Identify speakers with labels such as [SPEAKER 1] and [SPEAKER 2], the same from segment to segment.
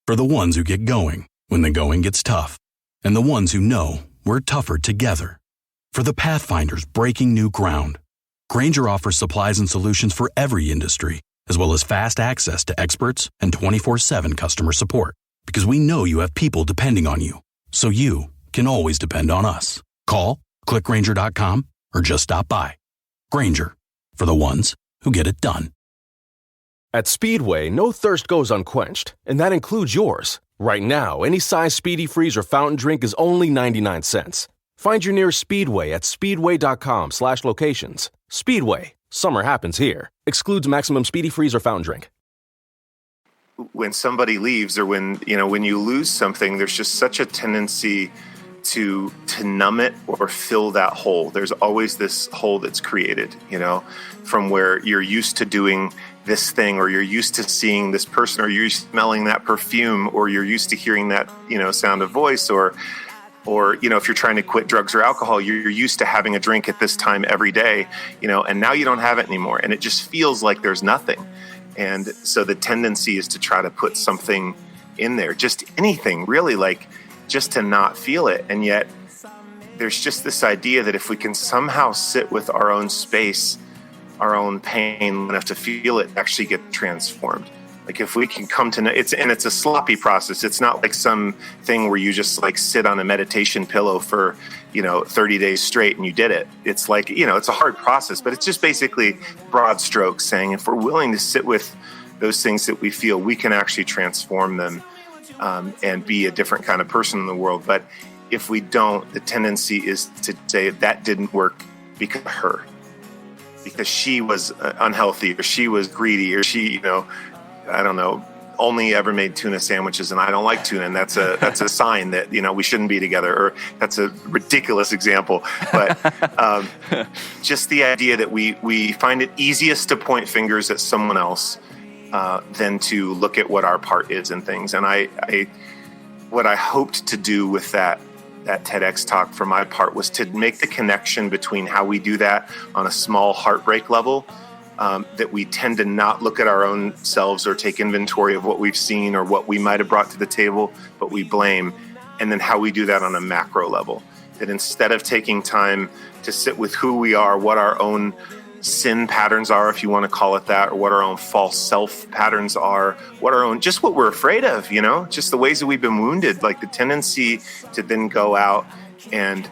[SPEAKER 1] For the ones who get going when the going gets tough. And the ones who know we're tougher together. For the Pathfinders breaking new ground. Grainger offers supplies and solutions for every industry, as well as fast access to experts and 24/7 customer support. Because we know you have people depending on you. So you can always depend on us. Call, click Grainger.com, or just stop by. Grainger, for the ones who get it done.
[SPEAKER 2] At Speedway, no thirst goes unquenched, and that includes yours. Right now, any size Speedy Freeze or fountain drink is only 99 cents. Find your nearest Speedway at speedway.com/locations. Speedway, summer happens here. Excludes maximum Speedy Freeze or fountain drink.
[SPEAKER 3] When somebody leaves or when you lose something, there's just such a tendency to numb it or fill that hole. There's always this hole that's created, from where you're used to doing this thing, or you're used to seeing this person, or you're smelling that perfume, or you're used to hearing that, sound of voice, or if you're trying to quit drugs or alcohol, you're used to having a drink at this time every day, and now you don't have it anymore. And it just feels like there's nothing. And so the tendency is to try to put something in there, just anything really, like just to not feel it. And yet there's just this idea that if we can somehow sit with our own space, our own pain enough to feel it actually get transformed. Like if we can come to know it's a sloppy process. It's not like some thing where you just like sit on a meditation pillow for, 30 days straight and you did it. It's like, it's a hard process, but it's just basically broad strokes saying if we're willing to sit with those things that we feel, we can actually transform them and be a different kind of person in the world. But if we don't, the tendency is to say that didn't work because of her. Because she was unhealthy, or she was greedy, or she, I don't know, only ever made tuna sandwiches, and I don't like tuna, and that's a sign that we shouldn't be together. Or that's a ridiculous example, but just the idea that we find it easiest to point fingers at someone else than to look at what our part is in things. And what I hoped to do with that TEDx talk for my part was to make the connection between how we do that on a small heartbreak level, that we tend to not look at our own selves or take inventory of what we've seen or what we might have brought to the table, but we blame, and then how we do that on a macro level. That instead of taking time to sit with who we are, what our own sin patterns are, if you want to call it that, or what our own false self patterns are, just what we're afraid of, just the ways that we've been wounded, like the tendency to then go out and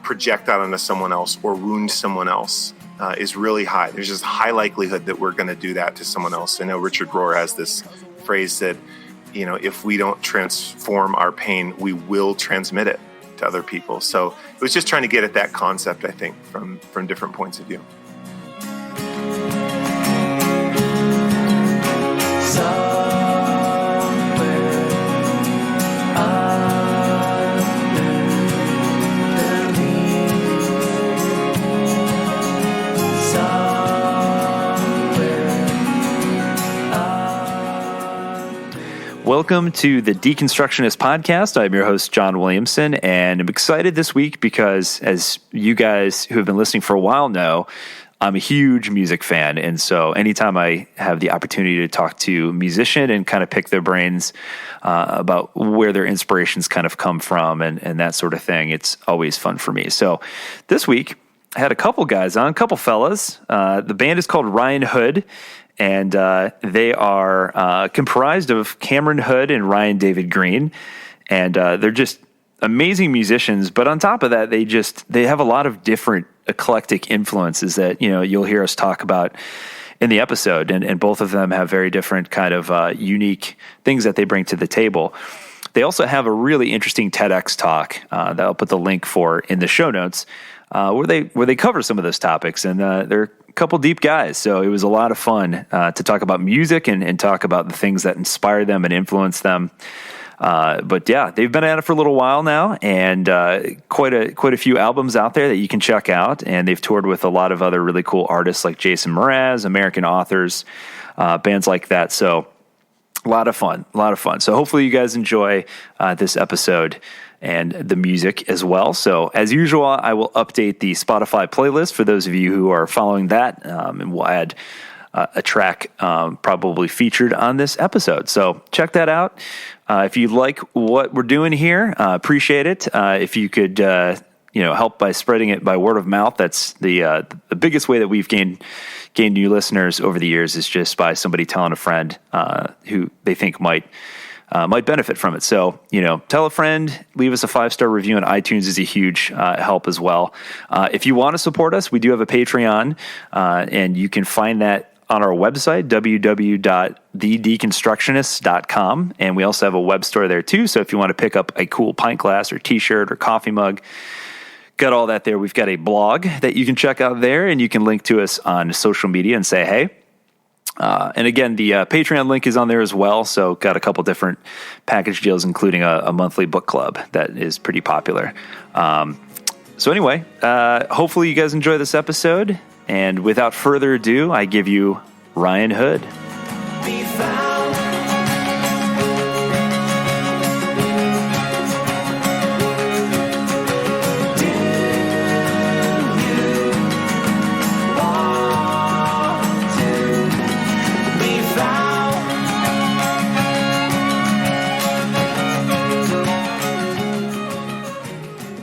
[SPEAKER 3] project out onto someone else or wound someone else is really high. There's just high likelihood that we're going to do that to someone else. I know Richard Rohr has this phrase that, if we don't transform our pain, we will transmit it to other people. So it was just trying to get at that concept, I think, from different points of view.
[SPEAKER 4] Welcome to the Deconstructionist podcast. I'm your host, John Williamson, and I'm excited this week because, as you guys who have been listening for a while know, I'm a huge music fan. And so anytime I have the opportunity to talk to a musician and kind of pick their brains about where their inspirations kind of come from and that sort of thing, it's always fun for me. So this week, I had a couple guys on, a couple fellas. The band is called Ryanhood. And they are comprised of Cameron Hood and Ryan David Green. And they're just amazing musicians. But on top of that, they have a lot of different eclectic influences that, you'll hear us talk about in the episode. And both of them have very different kind of unique things that they bring to the table. They also have a really interesting TEDx talk that I'll put the link for in the show notes, where they cover some of those topics. And they're a couple deep guys, so it was a lot of fun to talk about music and talk about the things that inspire them and influence them. But yeah, they've been at it for a little while now, and quite a few albums out there that you can check out. And they've toured with a lot of other really cool artists like Jason Mraz, American authors, bands like that. So a lot of fun. So hopefully you guys enjoy this episode and the music as well. So as usual, I will update the Spotify playlist for those of you who are following that, and we'll add a track probably featured on this episode. So check that out. If you like what we're doing here, appreciate it. If you could, help by spreading it by word of mouth. That's the biggest way that we've gained new listeners over the years, is just by somebody telling a friend who they think might benefit from it. So, tell a friend, leave us a 5-star review on iTunes is a huge help as well. If you want to support us, we do have a Patreon, and you can find that on our website, www.thedeconstructionists.com. And we also have a web store there too. So if you want to pick up a cool pint glass or t-shirt or coffee mug, got all that there. We've got a blog that you can check out there, and you can link to us on social media and say, hey. And again, the Patreon link is on there as well. So got a couple different package deals, including a monthly book club that is pretty popular. So anyway, hopefully you guys enjoy this episode. And without further ado, I give you Ryanhood. Be found.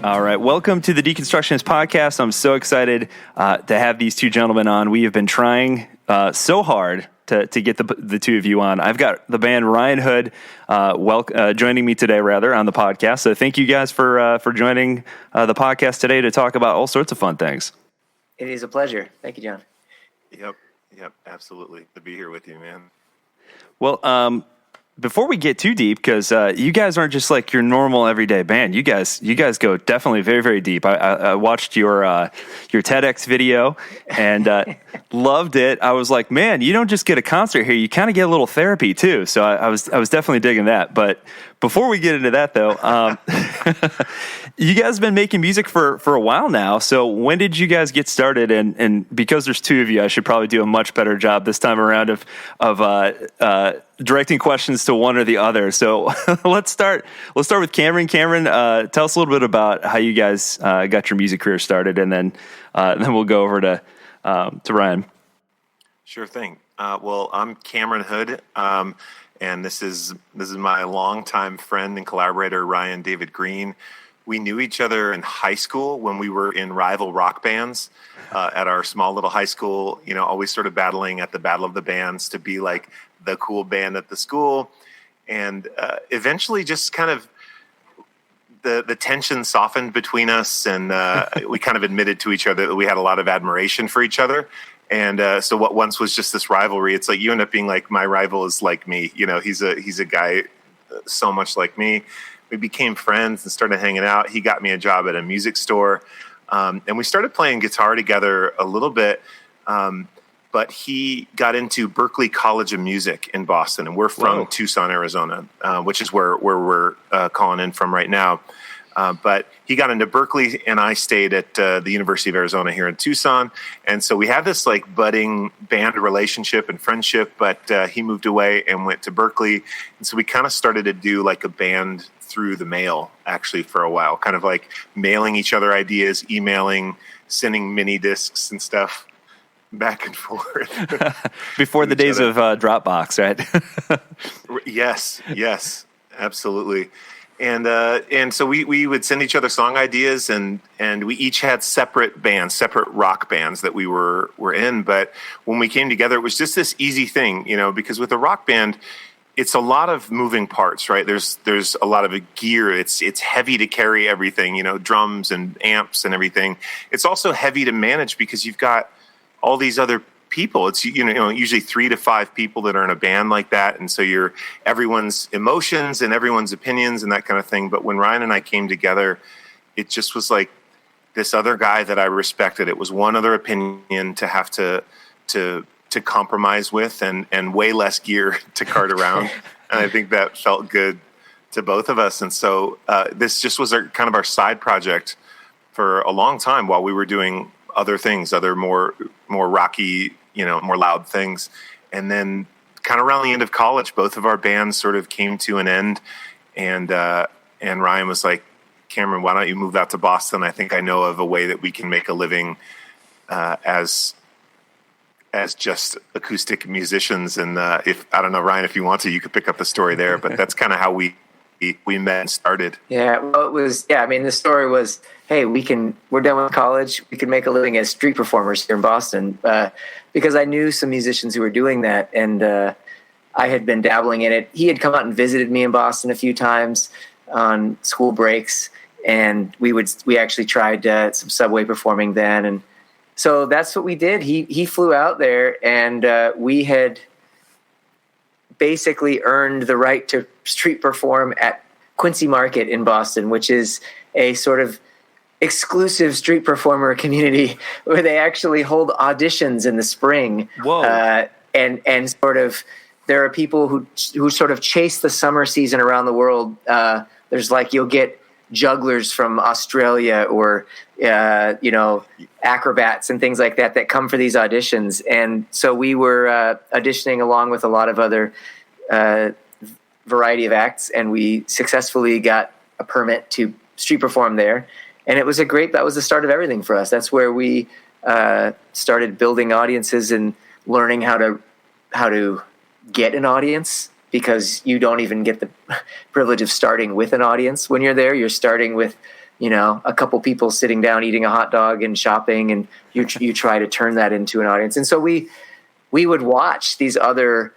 [SPEAKER 4] All right, welcome to the Deconstructionist podcast. I'm so excited to have these two gentlemen on. We have been trying so hard to get the two of you on. I've got the band Ryanhood joining me today, on the podcast. So thank you guys for joining the podcast today to talk about all sorts of fun things.
[SPEAKER 5] It is a pleasure. Thank you, John.
[SPEAKER 3] Yep, absolutely. To be here with you, man.
[SPEAKER 4] Well, before we get too deep, because you guys aren't just like your normal everyday band. You guys go definitely very, very deep. I watched your TEDx video and loved it. I was like, man, you don't just get a concert here. You kind of get a little therapy too. So I was definitely digging that. But before we get into that, though, you guys have been making music for a while now. So when did you guys get started? And because there's two of you, I should probably do a much better job this time around of directing questions to one or the other. So let's start with Cameron. Cameron, tell us a little bit about how you guys got your music career started, and then we'll go over to Ryan.
[SPEAKER 3] Sure thing. Well, I'm Cameron Hood, and this is my longtime friend and collaborator, Ryan David Green. We knew each other in high school when we were in rival rock bands at our small little high school, always sort of battling at the battle of the bands to be like the cool band at the school. And eventually just kind of the tension softened between us, and we kind of admitted to each other that we had a lot of admiration for each other. And so what once was just this rivalry, it's like you end up being like, my rival is like me. He's a guy so much like me. We became friends and started hanging out. He got me a job at a music store. And we started playing guitar together a little bit. But he got into Berklee College of Music in Boston. And we're from Tucson, Arizona, which is where we're calling in from right now. But he got into Berklee, and I stayed at the University of Arizona here in Tucson. And so we had this like budding band relationship and friendship, but he moved away and went to Berklee. And so we kind of started to do like a band through the mail, actually, for a while, kind of like mailing each other ideas, emailing, sending mini discs and stuff back and forth.
[SPEAKER 4] Before the days of Dropbox, right?
[SPEAKER 3] Yes, absolutely. And so we would send each other song ideas, and we each had separate bands, separate rock bands that we were in. But when we came together, it was just this easy thing, because with a rock band, it's a lot of moving parts, right? There's a lot of gear. It's heavy to carry everything, drums and amps and everything. It's also heavy to manage because you've got all these other people. It's usually 3 to 5 people that are in a band like that, and so you're everyone's emotions and everyone's opinions and that kind of thing. But when Ryan and I came together, it just was like this other guy that I respected. It was one other opinion to have to compromise with, and way less gear to cart around. And I think that felt good to both of us. And so this just was kind of our side project for a long time while we were doing other things, other more rocky, more loud things. And then kind of around the end of college, both of our bands sort of came to an end. And Ryan was like, Cameron, why don't you move out to Boston? I think I know of a way that we can make a living as as just acoustic musicians. And if I don't know, Ryan, if you want to, you could pick up the story there. But that's kind of how we met and started.
[SPEAKER 5] Yeah, well, it was. Yeah, I mean, the story was, hey, we're done with college. We can make a living as street performers here in Boston, because I knew some musicians who were doing that, and I had been dabbling in it. He had come out and visited me in Boston a few times on school breaks, and we actually tried some subway performing then, and so that's what we did. He flew out there, and we had basically earned the right to street perform at Quincy Market in Boston, which is a sort of exclusive street performer community where they actually hold auditions in the spring.
[SPEAKER 4] Whoa.
[SPEAKER 5] And sort of, there are people who sort of chase the summer season around the world. There's like, you'll get jugglers from Australia or, acrobats and things like that come for these auditions. And so we were auditioning along with a lot of other variety of acts, and we successfully got a permit to street perform there. And that was the start of everything for us. That's where we started building audiences and learning how to get an audience, because you don't even get the privilege of starting with an audience when you're there. You're starting with, a couple people sitting down eating a hot dog and shopping, and you try to turn that into an audience. And so we would watch these other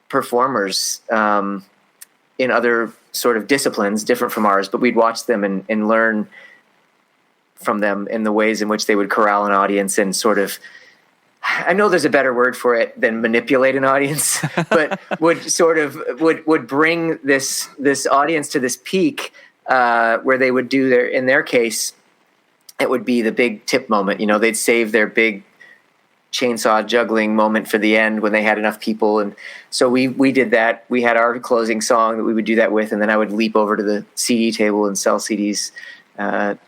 [SPEAKER 5] performers in other sort of disciplines different from ours, but we'd watch them and learn from them in the ways in which they would corral an audience and sort of, I know there's a better word for it than manipulate an audience, but would bring this audience to this peak where they would do in their case, it would be the big tip moment. They'd save their big chainsaw juggling moment for the end when they had enough people. And so we did that. We had our closing song that we would do that with, and then I would leap over to the CD table and sell CDs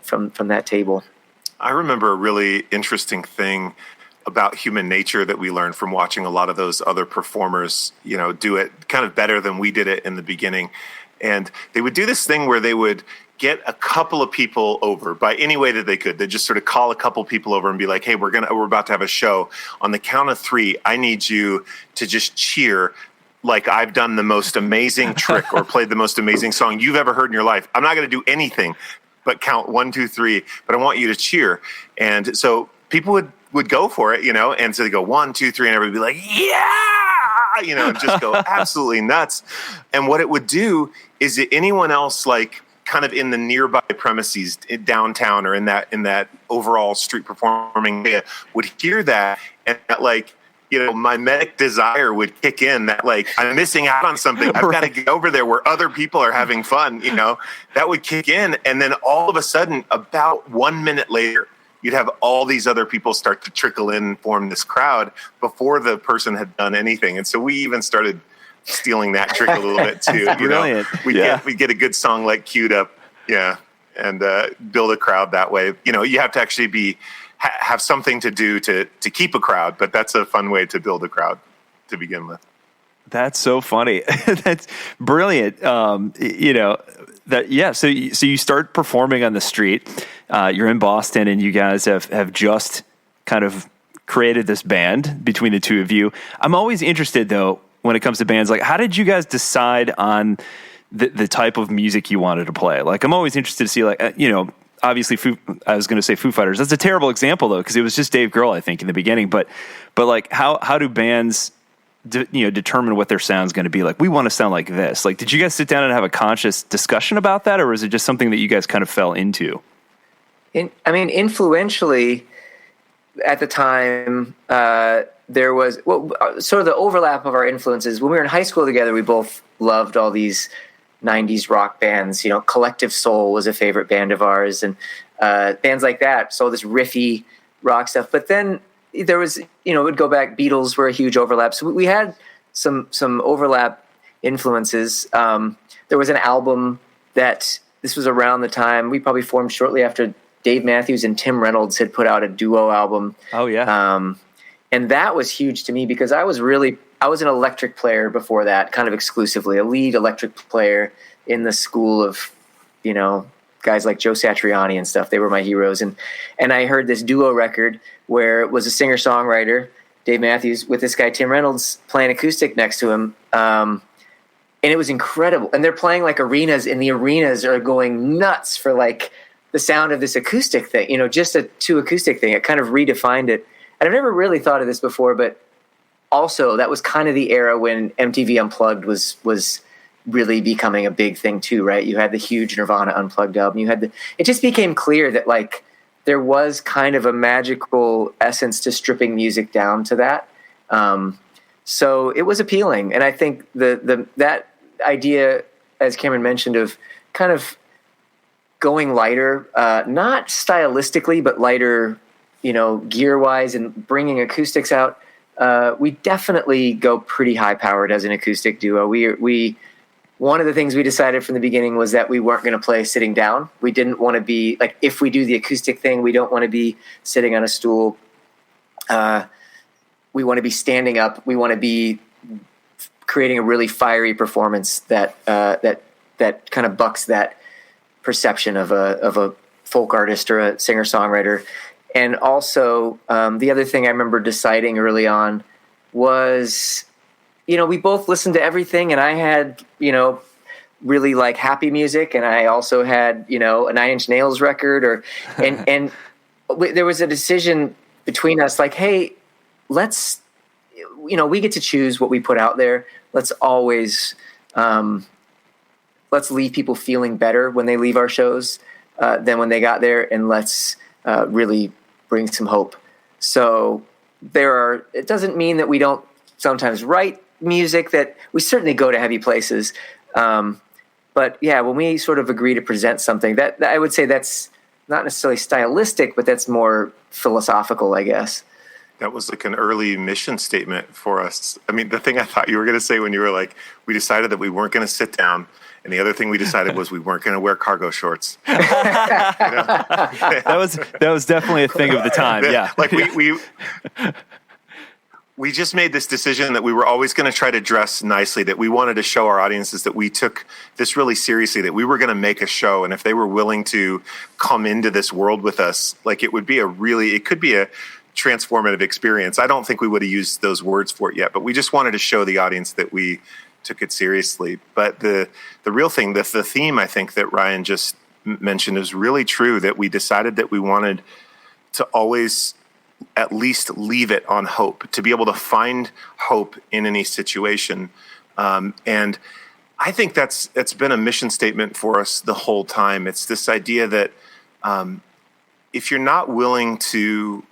[SPEAKER 5] from that table.
[SPEAKER 3] I remember a really interesting thing about human nature that we learned from watching a lot of those other performers, do it kind of better than we did it in the beginning. And they would do this thing where they would get a couple of people over by any way that they could. They'd just sort of call a couple people over and be like, hey, we're about to have a show. On the count of 3, I need you to just cheer like I've done the most amazing trick or played the most amazing song you've ever heard in your life. I'm not going to do anything but count 1, 2, 3, but I want you to cheer. And so people would go for it, and so they go 1, 2, 3, and everybody would be like, yeah, and just go absolutely nuts. And what it would do is that anyone else, like kind of in the nearby premises downtown or in that overall street performing area, would hear that, and that, like, my medic desire would kick in, that like, I'm missing out on something. I've got to get over there where other people are having fun, that would kick in. And then all of a sudden, about 1 minute later, you'd have all these other people start to trickle in and form this crowd before the person had done anything. And so we even started stealing that trick a little bit too.
[SPEAKER 4] Brilliant.
[SPEAKER 3] We get a good song like queued up, and build a crowd that way. You have to actually have something to do to keep a crowd, but that's a fun way to build a crowd to begin with.
[SPEAKER 4] That's so funny. That's brilliant. So you start performing on the street. You're in Boston, and you guys have just kind of created this band between the two of you. I'm always interested, though, when it comes to bands, like, how did you guys decide on the type of music you wanted to play? Like, I'm always interested to see, like, obviously, I was going to say Foo Fighters. That's a terrible example, though, because it was just Dave Grohl, I think, in the beginning. But like, how do bands determine what their sound's going to be like? We want to sound like this. Like, did you guys sit down and have a conscious discussion about that, or was it just something that you guys kind of fell into?
[SPEAKER 5] Influentially, at the time, there was sort of the overlap of our influences. When we were in high school together, we both loved all these 90s rock bands. Collective Soul was a favorite band of ours, and bands like that. So this riffy rock stuff. But then there was, it would go back. Beatles were a huge overlap. So we had some overlap influences. There was an album that, this was around the time, we probably formed shortly after Dave Matthews and Tim Reynolds had put out a duo album.
[SPEAKER 4] Oh, yeah.
[SPEAKER 5] And that was huge to me because I was an electric player before that, kind of exclusively, a lead electric player in the school of, guys like Joe Satriani and stuff. They were my heroes. And I heard this duo record where it was a singer-songwriter, Dave Matthews, with this guy Tim Reynolds playing acoustic next to him. And it was incredible. And they're playing like arenas, and the arenas are going nuts for like the sound of this acoustic thing, you know, just a 2 acoustic thing. It kind of redefined it. And I've never really thought of this before, but also that was kind of the era when MTV Unplugged was really becoming a big thing too, right? You had the huge Nirvana Unplugged album. It just became clear that like there was kind of a magical essence to stripping music down to that. So it was appealing. And I think that idea, as Cameron mentioned, of kind of going lighter, not stylistically, but lighter, you know, gear-wise, and bringing acoustics out. We definitely go pretty high-powered as an acoustic duo. We one of the things we decided from the beginning was that we weren't going to play sitting down. We didn't want to be, like, if we do the acoustic thing, we don't want to be sitting on a stool. We want to be standing up. We want to be creating a really fiery performance that kind of bucks that perception of a folk artist or a singer-songwriter. And also, the other thing I remember deciding early on was, you know, we both listened to everything, and I had, you know, really like happy music, and I also had, you know, a Nine Inch Nails record, and there was a decision between us, like, hey, let's, you know, we get to choose what we put out there. Let's always, let's leave people feeling better when they leave our shows than when they got there, and let's really bring some hope. So it doesn't mean that we don't sometimes write music, that we certainly go to heavy places. But yeah, when we sort of agree to present something, that I would say that's not necessarily stylistic, but that's more philosophical, I guess.
[SPEAKER 3] That was like an early mission statement for us. I mean, the thing I thought you were going to say when you were like, we decided that we weren't going to sit down. And the other thing we decided was we weren't going to wear cargo shorts. You know?
[SPEAKER 4] That was definitely a thing of the time. Yeah.
[SPEAKER 3] Like we just made this decision that we were always going to try to dress nicely, that we wanted to show our audiences that we took this really seriously, that we were going to make a show. And if they were willing to come into this world with us, like it could be a transformative experience. I don't think we would have used those words for it yet, but we just wanted to show the audience that we took it seriously. But the real thing, the theme I think that Ryan just mentioned is really true, that we decided that we wanted to always at least leave it on hope, to be able to find hope in any situation. And I think that's been a mission statement for us the whole time. It's this idea that if you're not willing to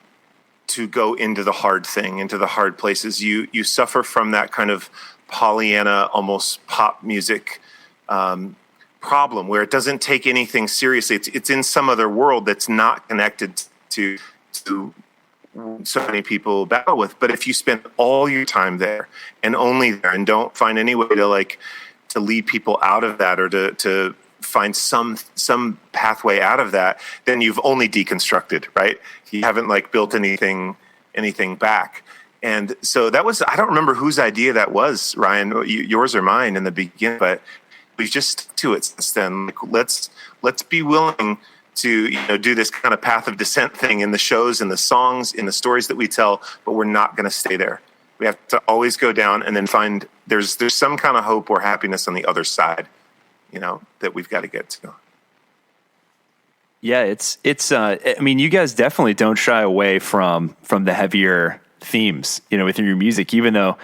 [SPEAKER 3] go into the hard thing, into the hard places, you suffer from that kind of Pollyanna, almost pop music problem, where it doesn't take anything seriously. It's in some other world that's not connected to so many people battle with. But if you spend all your time there and only there, and don't find any way to lead people out of that, or to find some pathway out of that, then you've only deconstructed, right? You haven't like built anything back. And so that was, I don't remember whose idea that was, Ryan, yours or mine in the beginning, but we've just stuck to it since then. Like, let's be willing to, you know, do this kind of path of descent thing in the shows, in the songs, in the stories that we tell, but we're not going to stay there. We have to always go down and then find there's some kind of hope or happiness on the other side, you know, that we've got to get to.
[SPEAKER 4] Yeah, it's. I mean, you guys definitely don't shy away from the heavier themes, you know, within your music, even though,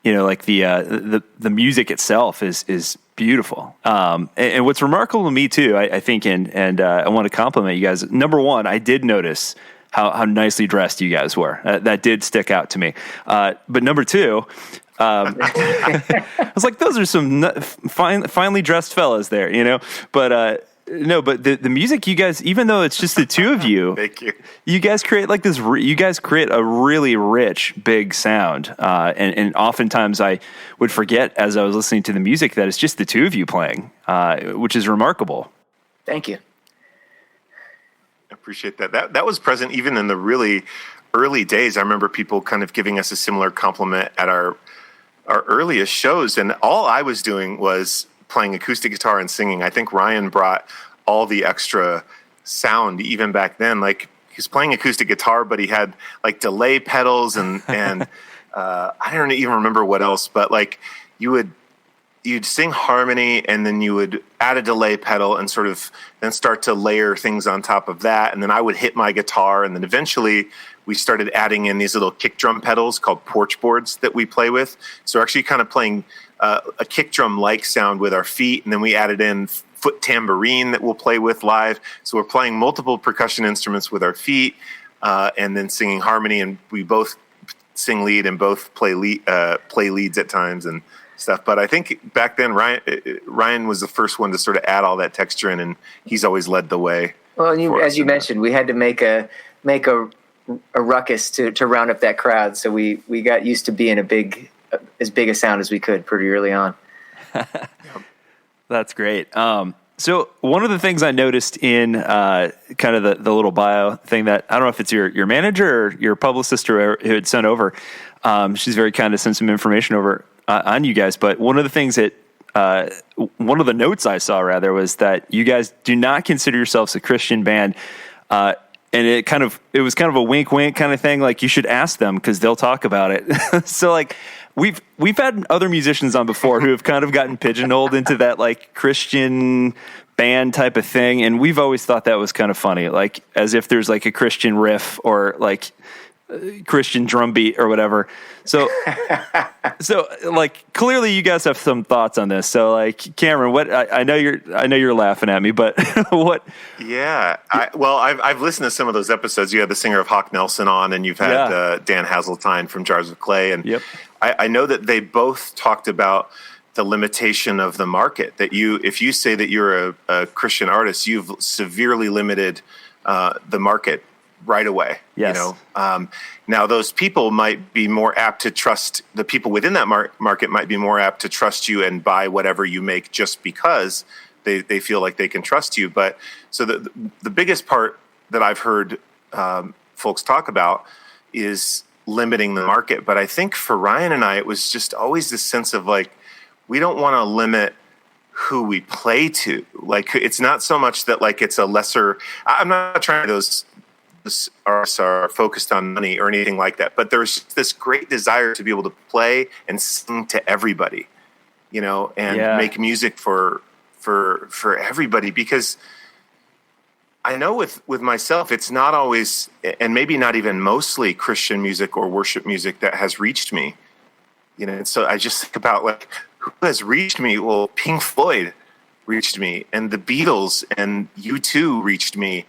[SPEAKER 4] you know, like the music itself is beautiful. And what's remarkable to me too, I think, and I want to compliment you guys. Number one, I did notice how nicely dressed you guys were. That did stick out to me. But number two, I was like, those are some finely dressed fellas there, you know. But no, but the music you guys, even though it's just the two of you,
[SPEAKER 3] thank you.
[SPEAKER 4] You guys create like this. You guys create a really rich, big sound, and oftentimes I would forget as I was listening to the music that it's just the two of you playing, which is remarkable.
[SPEAKER 5] Thank you.
[SPEAKER 3] I appreciate that. That was present even in the really early days. I remember people kind of giving us a similar compliment at our earliest shows, and all I was doing was playing acoustic guitar and singing. I think Ryan brought all the extra sound even back then. Like, was playing acoustic guitar, but he had like delay pedals and I don't even remember what else, but like you'd sing harmony and then you would add a delay pedal and sort of then start to layer things on top of that. And then I would hit my guitar. And then eventually we started adding in these little kick drum pedals called porch boards that we play with. So we're actually kind of playing a kick drum-like sound with our feet. And then we added in foot tambourine that we'll play with live. So we're playing multiple percussion instruments with our feet and then singing harmony. And we both sing lead and both play leads at times and stuff. But I think back then Ryan was the first one to sort of add all that texture in, and he's always led the way.
[SPEAKER 5] Well, and as you mentioned, we had to make a ruckus to round up that crowd. So we got used to being as big a sound as we could pretty early on.
[SPEAKER 4] That's great. So one of the things I noticed in kind of the little bio thing that I don't know if it's your manager or your publicist or who had sent over. She's very kind to send some information over on you guys. But one of the things that one of the notes I saw rather was that you guys do not consider yourselves a Christian band. And it was kind of a wink kind of thing. Like you should ask them because they'll talk about it. So like we've had other musicians on before who have kind of gotten pigeonholed into that like Christian band type of thing. And we've always thought that was kind of funny, like as if there's like a Christian riff or like Christian drum beat or whatever. So like clearly you guys have some thoughts on this. So like Cameron, what I know you're laughing at me, but what?
[SPEAKER 3] Yeah. I've listened to some of those episodes. You had the singer of Hawk Nelson on, and you've had Dan Hazeltine from Jars of Clay. And
[SPEAKER 4] yep.
[SPEAKER 3] I know that they both talked about the limitation of the market, that if you say that you're a Christian artist, you've severely limited the market right away.
[SPEAKER 4] Yes.
[SPEAKER 3] You know, now those people might be more apt to trust, the people within that market might be more apt to trust you and buy whatever you make just because they feel like they can trust you. But so the biggest part that I've heard folks talk about is limiting the market. But I think for Ryan and I, it was just always this sense of like, we don't want to limit who we play to. Like, it's not so much that like it's a lesser, I'm not trying to are focused on money or anything like that, but there's this great desire to be able to play and sing to everybody, you know, and make music for everybody. Because I know with myself, it's not always, and maybe not even mostly, Christian music or worship music that has reached me, you know. And so I just think about like, who has reached me? Well, Pink Floyd reached me, and the Beatles and U2 reached me,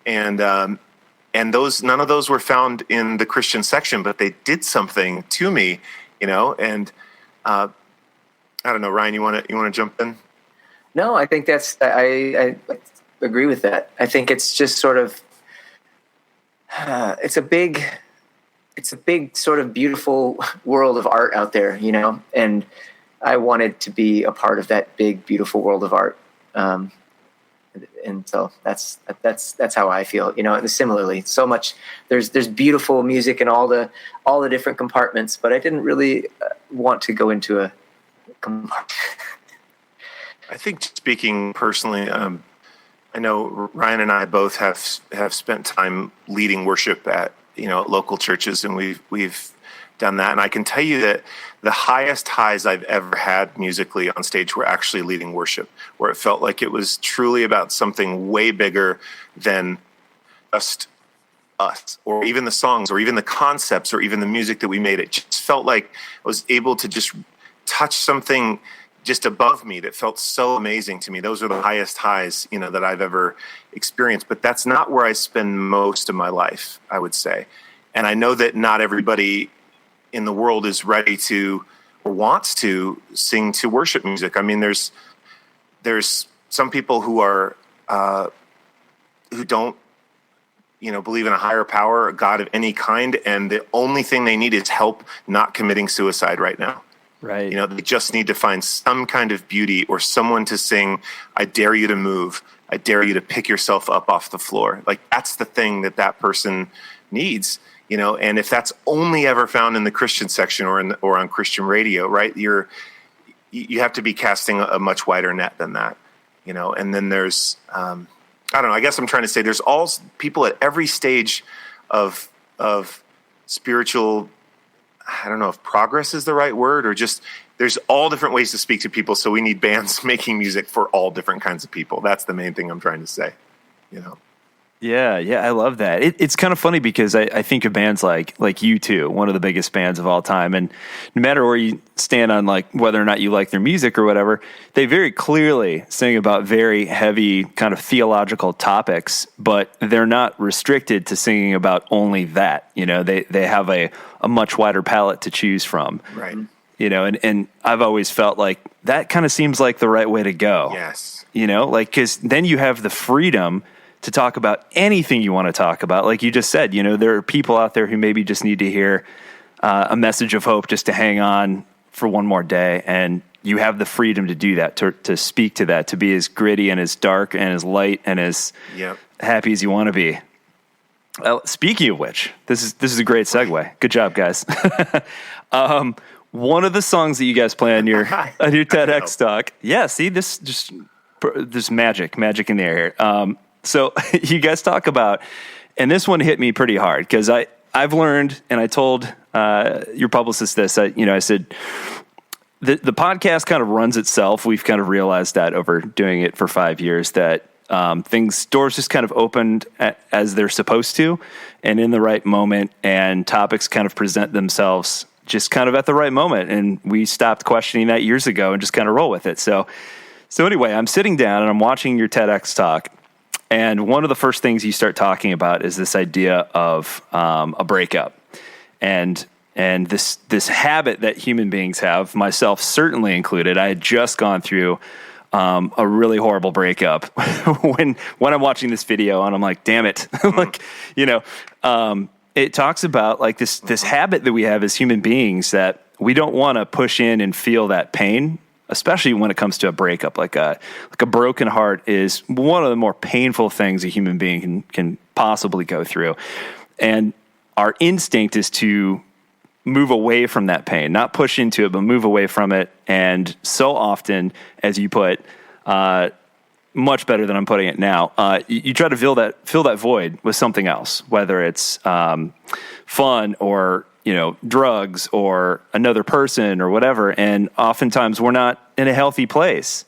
[SPEAKER 3] and those, none of those were found in the Christian section, but they did something to me, you know. And I don't know, Ryan, you want to jump in?
[SPEAKER 5] No, I think I agree with that. I think it's just sort of it's a big sort of beautiful world of art out there, you know. And I wanted to be a part of that big, beautiful world of art. And so that's how I feel, you know. And similarly, so much there's beautiful music in all the different compartments, but I didn't really want to go into a compartment.
[SPEAKER 3] I think, speaking personally, I know Ryan and I both have spent time leading worship at, you know, local churches, and we've done that. And I can tell you that the highest highs I've ever had musically on stage were actually leading worship, where it felt like it was truly about something way bigger than just us, or even the songs, or even the concepts, or even the music that we made. It just felt like I was able to just touch something just above me that felt so amazing to me. Those are the highest highs, you know, that I've ever experienced. But that's not where I spend most of my life, I would say. And I know that not everybody in the world is ready to or wants to sing to worship music. I mean, there's some people who are who don't, you know, believe in a higher power, a God of any kind, and the only thing they need is help not committing suicide right now.
[SPEAKER 4] Right.
[SPEAKER 3] You know, they just need to find some kind of beauty or someone to sing, "I dare you to move. I dare you to pick yourself up off the floor." Like, that's the thing that person needs. You know, and if that's only ever found in the Christian section or on Christian radio, right? You have to be casting a much wider net than that, you know. And then there's I don't know. I guess I'm trying to say there's all people at every stage of spiritual. I don't know if progress is the right word, or just there's all different ways to speak to people. So we need bands making music for all different kinds of people. That's the main thing I'm trying to say, you know?
[SPEAKER 4] Yeah, I love that. It's kind of funny because I think of bands like U2, one of the biggest bands of all time. And no matter where you stand on like whether or not you like their music or whatever, they very clearly sing about very heavy kind of theological topics, but they're not restricted to singing about only that. You know, they have a much wider palette to choose from.
[SPEAKER 3] Right.
[SPEAKER 4] You know, and I've always felt like that kind of seems like the right way to go.
[SPEAKER 3] Yes.
[SPEAKER 4] You know, like, because then you have the freedom to talk about anything you want to talk about. Like you just said, you know, there are people out there who maybe just need to hear a message of hope just to hang on for one more day. And you have the freedom to do that, to speak to that, to be as gritty and as dark and as light and as happy as you want to be. Speaking of which, this is a great segue. Good job, guys. One of the songs that you guys play on your TEDx talk. Yeah, see, there's magic in the air here. So you guys talk about, and this one hit me pretty hard because I've learned, and I told your publicist this. I said the podcast kind of runs itself. We've kind of realized that over doing it for 5 years that doors just kind of opened as they're supposed to, and in the right moment, and topics kind of present themselves just kind of at the right moment. And we stopped questioning that years ago and just kind of roll with it. So anyway, I'm sitting down and I'm watching your TEDx talk. And one of the first things you start talking about is this idea of a breakup, and this habit that human beings have, myself certainly included. I had just gone through a really horrible breakup when I'm watching this video, and I'm like, damn it, like, you know, it talks about like this habit that we have as human beings that we don't want to push in and feel that pain. Especially when it comes to a breakup, like a broken heart is one of the more painful things a human being can possibly go through. And our instinct is to move away from that pain, not push into it, but move away from it. And so often, as you put, much better than I'm putting it now, you try to fill that void with something else, whether it's fun or, you know, drugs or another person or whatever. And oftentimes we're not in a healthy place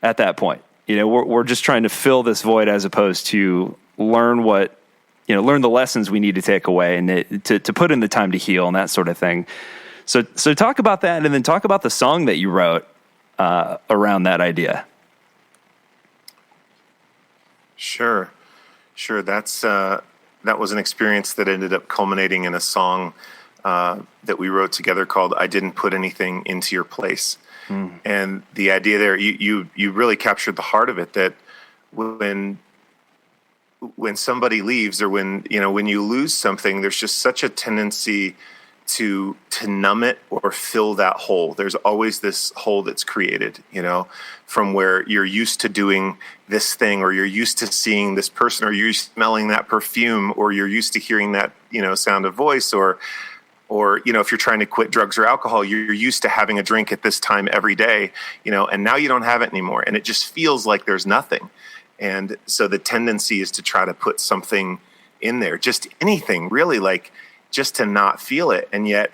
[SPEAKER 4] at that point. You know, we're just trying to fill this void as opposed to learn the lessons we need to take away and to put in the time to heal and that sort of thing. So talk about that, and then talk about the song that you wrote around that idea.
[SPEAKER 3] Sure. That was an experience that ended up culminating in a song that we wrote together called "I Didn't Put Anything Into Your Place." And the idea there, you really captured the heart of it, that when somebody leaves, or when you lose something, there's just such a tendency to numb it or fill that hole. There's always this hole that's created, you know, from where you're used to doing this thing, or you're used to seeing this person, or you're smelling that perfume, or you're used to hearing that, you know, sound of voice, or, you know, if you're trying to quit drugs or alcohol, you're used to having a drink at this time every day, you know, and now you don't have it anymore. And it just feels like there's nothing. And so the tendency is to try to put something in there, just anything really, like just to not feel it. And yet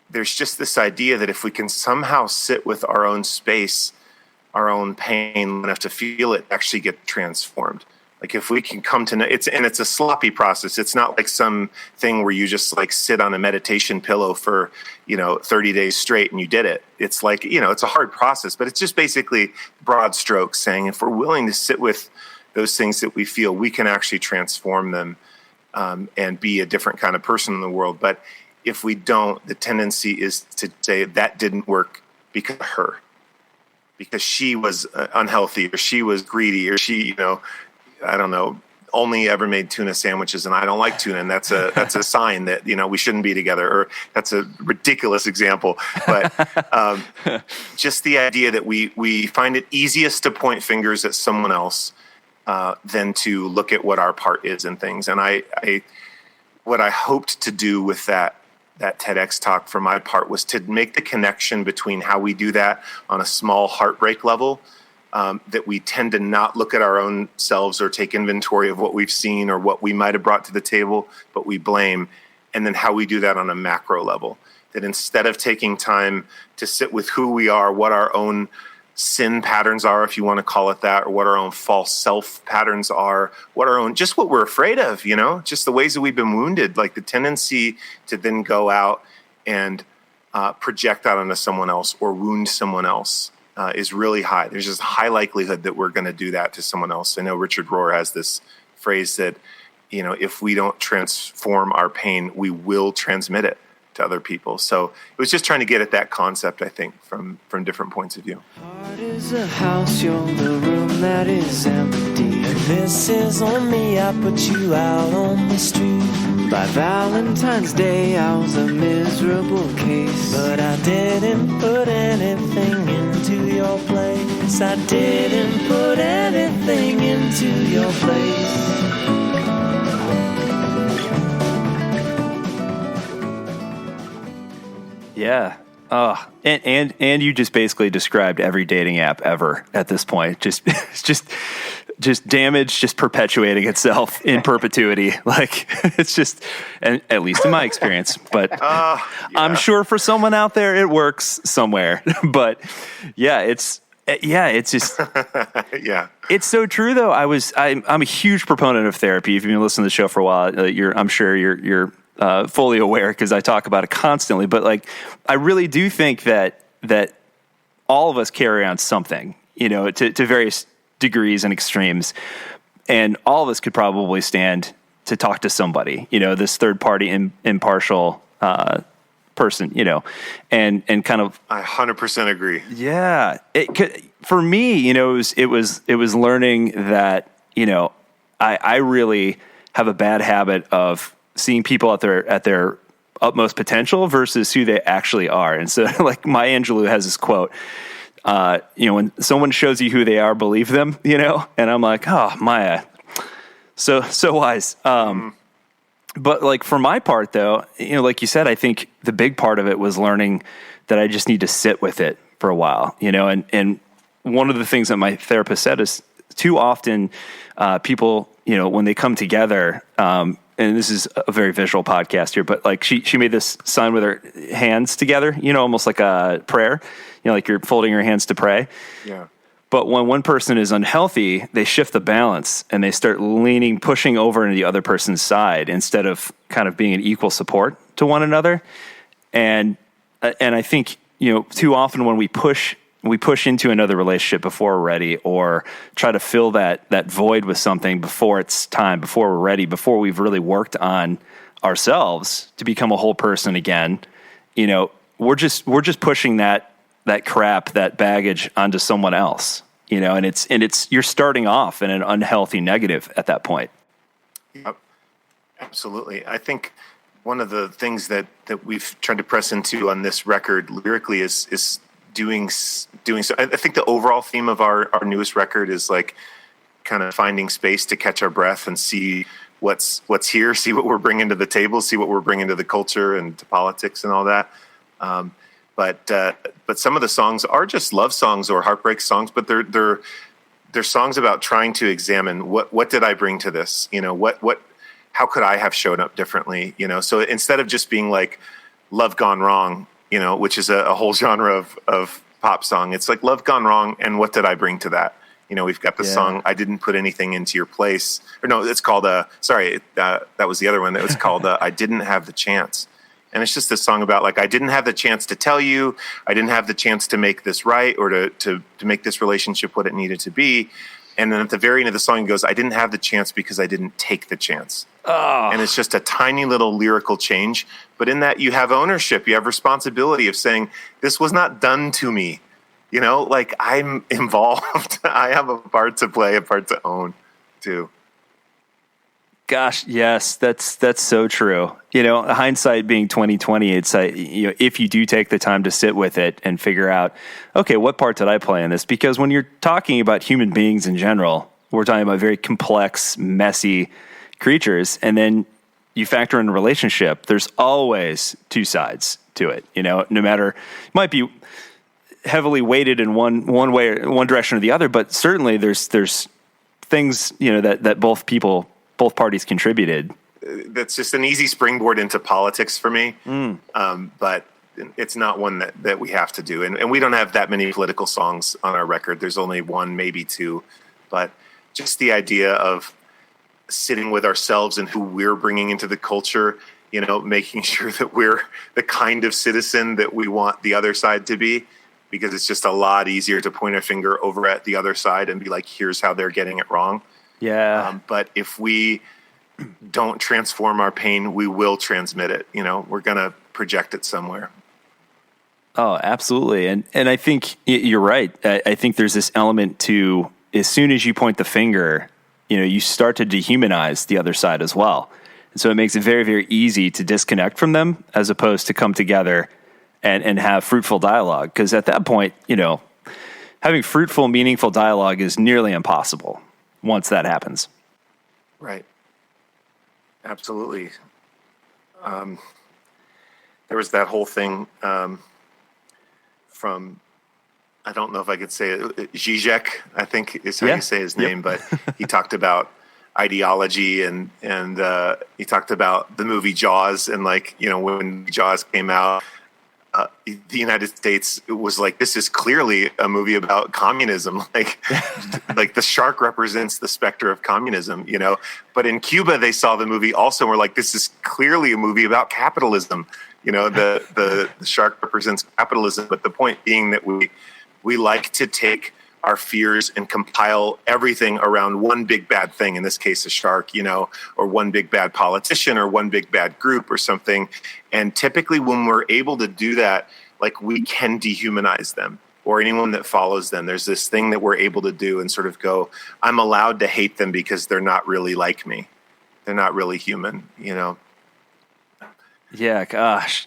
[SPEAKER 3] there's just this idea that if we can somehow sit with our own space, our own pain enough to feel it actually get transformed. Like if we can come to know it's a sloppy process. It's not like some thing where you just like sit on a meditation pillow for, you know, 30 days straight and you did it. It's like, you know, it's a hard process, but it's just basically broad strokes saying if we're willing to sit with those things that we feel, we can actually transform them and be a different kind of person in the world. But if we don't, the tendency is to say that didn't work because of her, because she was unhealthy, or she was greedy, or she, you know, I don't know, only ever made tuna sandwiches and I don't like tuna. And that's a sign that, you know, we shouldn't be together. Or that's a ridiculous example. But just the idea that we find it easiest to point fingers at someone else than to look at what our part is in things. And what I hoped to do with that TEDx talk for my part was to make the connection between how we do that on a small heartbreak level that we tend to not look at our own selves or take inventory of what we've seen or what we might have brought to the table, but we blame. And then how we do that on a macro level, that instead of taking time to sit with who we are, what our own sin patterns are, if you want to call it that, or what our own false self patterns are, just what we're afraid of, just the ways that we've been wounded, like the tendency to then go out and project that onto someone else or wound someone else is really high. There's just a high likelihood that we're going to do that to someone else. I know Richard Rohr has this phrase that, if we don't transform our pain, we will transmit it to other people. So it was just trying to get at that concept, I think, from different points of view.
[SPEAKER 6] Heart is a house, you're the room that is empty. And this is on me, I put you out on the street. By Valentine's Day, I was a miserable case. But I didn't put anything into your place. I didn't put anything into your place.
[SPEAKER 4] Yeah. And you just basically described every dating app ever at this point. Just damage, just perpetuating itself in perpetuity. Like it's just, and at least in my experience, but yeah. I'm sure for someone out there it works somewhere. But it's just,
[SPEAKER 3] yeah,
[SPEAKER 4] it's so true though. I'm a huge proponent of therapy. If you've been listening to the show for a while, I'm sure you're fully aware because I talk about it constantly, but like, I really do think that all of us carry on something, to various degrees and extremes, and all of us could probably stand to talk to somebody, this third party impartial person, and kind of.
[SPEAKER 3] I 100% agree.
[SPEAKER 4] Yeah. For me, it was learning that, I really have a bad habit of seeing people at their utmost potential versus who they actually are. And so like Maya Angelou has this quote, when someone shows you who they are, believe them, and I'm like, oh, Maya, so wise. But like for my part though, like you said, I think the big part of it was learning that I just need to sit with it for a while, and one of the things that my therapist said is too often, people, when they come together, and this is a very visual podcast here, but like she made this sign with her hands together, almost like a prayer, like you're folding your hands to pray.
[SPEAKER 3] Yeah.
[SPEAKER 4] But when one person is unhealthy, they shift the balance and they start pushing over into the other person's side instead of kind of being an equal support to one another. And I think, too often when we push into another relationship before we're ready, or try to fill that void with something before it's time, before we're ready, before we've really worked on ourselves to become a whole person again, we're just pushing that crap, that baggage onto someone else, and it's you're starting off in an unhealthy negative at that point.
[SPEAKER 3] Yep. Absolutely. I think one of the things that we've tried to press into on this record lyrically is doing so. I think the overall theme of our newest record is like kind of finding space to catch our breath and see what's here, see what we're bringing to the table, see what we're bringing to the culture and to politics and all that. But some of the songs are just love songs or heartbreak songs, but they're songs about trying to examine what did I bring to this? How could I have shown up differently? So instead of just being like love gone wrong, which is a whole genre of pop song, it's like love gone wrong. And what did I bring to that? We've got the song, I didn't put anything into your place, or no, it's called, that was the other one that was called, I didn't have the chance. And it's just this song about like, I didn't have the chance to tell you, I didn't have the chance to make this right, or to make this relationship what it needed to be. And then at the very end of the song, it goes, I didn't have the chance because I didn't take the chance. Oh. And it's just a tiny little lyrical change. But in that you have ownership, you have responsibility of saying, this was not done to me. Like I'm involved. I have a part to play, a part to own too.
[SPEAKER 4] Gosh, yes, that's so true. Hindsight being 20/20, it's if you do take the time to sit with it and figure out, okay, what part did I play in this? Because when you're talking about human beings in general, we're talking about very complex, messy creatures, and then you factor in a relationship. There's always two sides to it. No matter, it might be heavily weighted in one way, one direction or the other, but certainly there's things, that both parties contributed.
[SPEAKER 3] That's just an easy springboard into politics for me. But it's not one that we have to do. And we don't have that many political songs on our record. There's only one, maybe two. But just the idea of sitting with ourselves and who we're bringing into the culture, making sure that we're the kind of citizen that we want the other side to be, because it's just a lot easier to point a finger over at the other side and be like, here's how they're getting it wrong.
[SPEAKER 4] Yeah.
[SPEAKER 3] But if we don't transform our pain, we will transmit it. We're going to project it somewhere.
[SPEAKER 4] Oh, absolutely. And I think you're right. I think there's this element to, as soon as you point the finger, you start to dehumanize the other side as well. And so it makes it very, very easy to disconnect from them as opposed to come together and have fruitful dialogue. Because at that point, having fruitful, meaningful dialogue is nearly impossible once that happens.
[SPEAKER 3] Right. Absolutely. There was that whole thing from, I don't know if I could say it, Zizek, I think is how you say his name, but he talked about ideology and he talked about the movie Jaws, and when Jaws came out, the United States was like, this is clearly a movie about communism. Like the shark represents the specter of communism, but in Cuba, they saw the movie also and were like, this is clearly a movie about capitalism. The shark represents capitalism. But the point being that we like to take our fears and compile everything around one big bad thing, in this case, a shark, or one big bad politician or one big bad group or something. And typically when we're able to do that, we can dehumanize them or anyone that follows them. There's this thing that we're able to do and sort of go, I'm allowed to hate them because they're not really like me. They're not really human,
[SPEAKER 4] Yeah, gosh.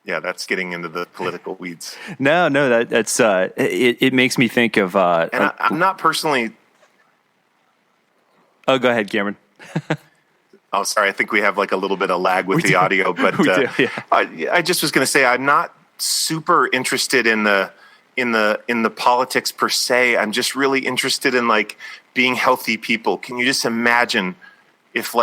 [SPEAKER 3] Yeah, that's getting into the political weeds.
[SPEAKER 4] No, that's it makes me think of.
[SPEAKER 3] And I'm not personally.
[SPEAKER 4] Oh, go ahead, Cameron.
[SPEAKER 3] Oh, sorry. I think we have a little bit of lag with the audio, but
[SPEAKER 4] we do, yeah.
[SPEAKER 3] I just was going to say I'm not super interested in the politics per se. I'm just really interested in being healthy people. Can you just imagine if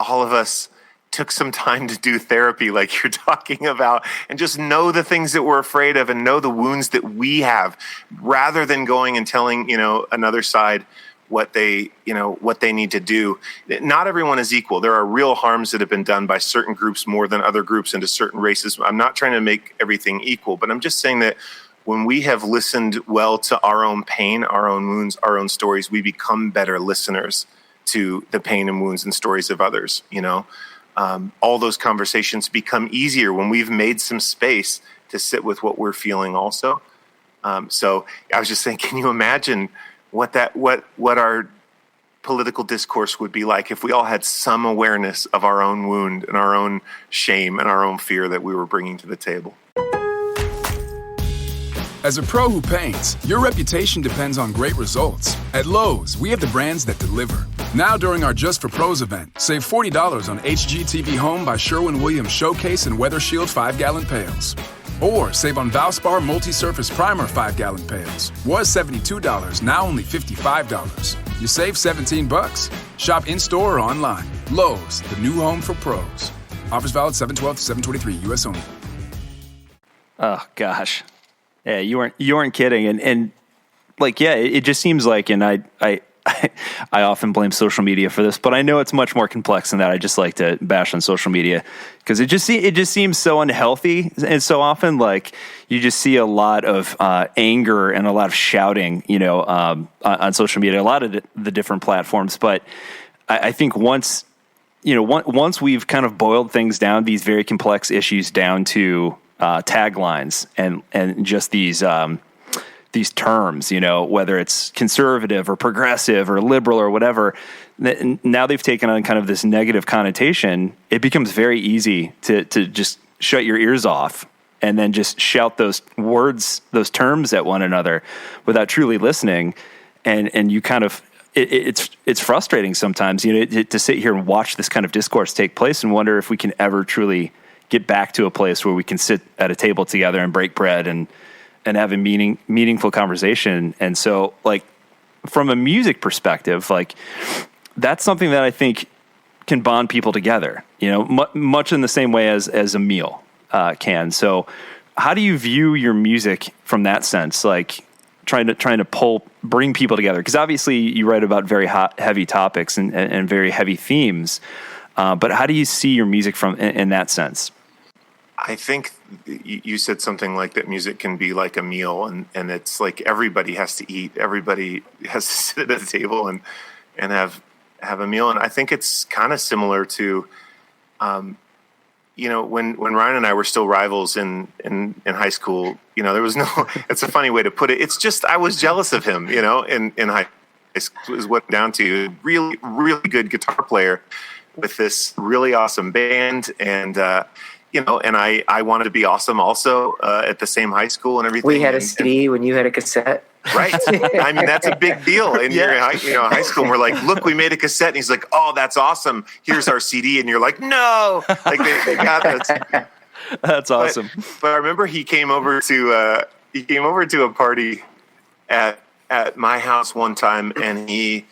[SPEAKER 3] all of us took some time to do therapy like you're talking about and just know the things that we're afraid of and know the wounds that we have, rather than going and telling, another side what they need to do. Not everyone is equal. There are real harms that have been done by certain groups more than other groups and to certain races. I'm not trying to make everything equal, but I'm just saying that when we have listened well to our own pain, our own wounds, our own stories, we become better listeners to the pain and wounds and stories of others, all those conversations become easier when we've made some space to sit with what we're feeling also. So I was just saying, can you imagine what our political discourse would be like if we all had some awareness of our own wound and our own shame and our own fear that we were bringing to the table?
[SPEAKER 7] As a pro who paints, your reputation depends on great results. At Lowe's, we have the brands that deliver. Now during our Just for Pros event, save $40 on HGTV Home by Sherwin-Williams Showcase and Weather Shield 5-gallon pails. Or save on Valspar Multi-Surface Primer 5-gallon pails. Was $72, now only $55. You save $17. Shop in-store or online. Lowe's, the new home for pros. Offers valid 7/12 to 7/23, U.S. only.
[SPEAKER 4] Oh, gosh. Yeah, you weren't kidding. And it just seems like, and I often blame social media for this, but I know it's much more complex than that. I just like to bash on social media because it just seems so unhealthy. And so often, you just see a lot of anger and a lot of shouting, on social media, a lot of the different platforms. But I think once we've kind of boiled things down, these very complex issues down to taglines and just these terms, whether it's conservative or progressive or liberal or whatever, now they've taken on kind of this negative connotation. It becomes very easy to just shut your ears off and then just shout those words, those terms at one another without truly listening. And you kind of, it's frustrating sometimes, to sit here and watch this kind of discourse take place and wonder if we can ever truly get back to a place where we can sit at a table together and break bread and have a meaningful conversation. And so, like, from a music perspective, like, that's something that I think can bond people together, you know, much in the same way as a meal can. So how do you view your music from that sense? Like, trying to bring people together? Because obviously you write about very heavy topics and very heavy themes. But how do you see your music from in that sense?
[SPEAKER 3] I think you said something like that music can be like a meal, and it's like everybody has to eat. Everybody has to sit at a table and have a meal. And I think it's kind of similar to, you know, when Ryan and I were still rivals in high school, you know, there was no, it's a funny way to put it. It's just, I was jealous of him, you know, in high school is what down to. Really, really good guitar player with this really awesome band. And, you know, and I wanted to be awesome also at the same high school and everything.
[SPEAKER 5] We had a CD when you had a cassette.
[SPEAKER 3] Right. I mean, that's a big deal. And you're in high school, and we're like, look, we made a cassette. And he's like, oh, that's awesome. Here's our CD. And you're like, no. Like, they got us.
[SPEAKER 4] That's awesome.
[SPEAKER 3] But I remember he came over to a party at my house one time, and he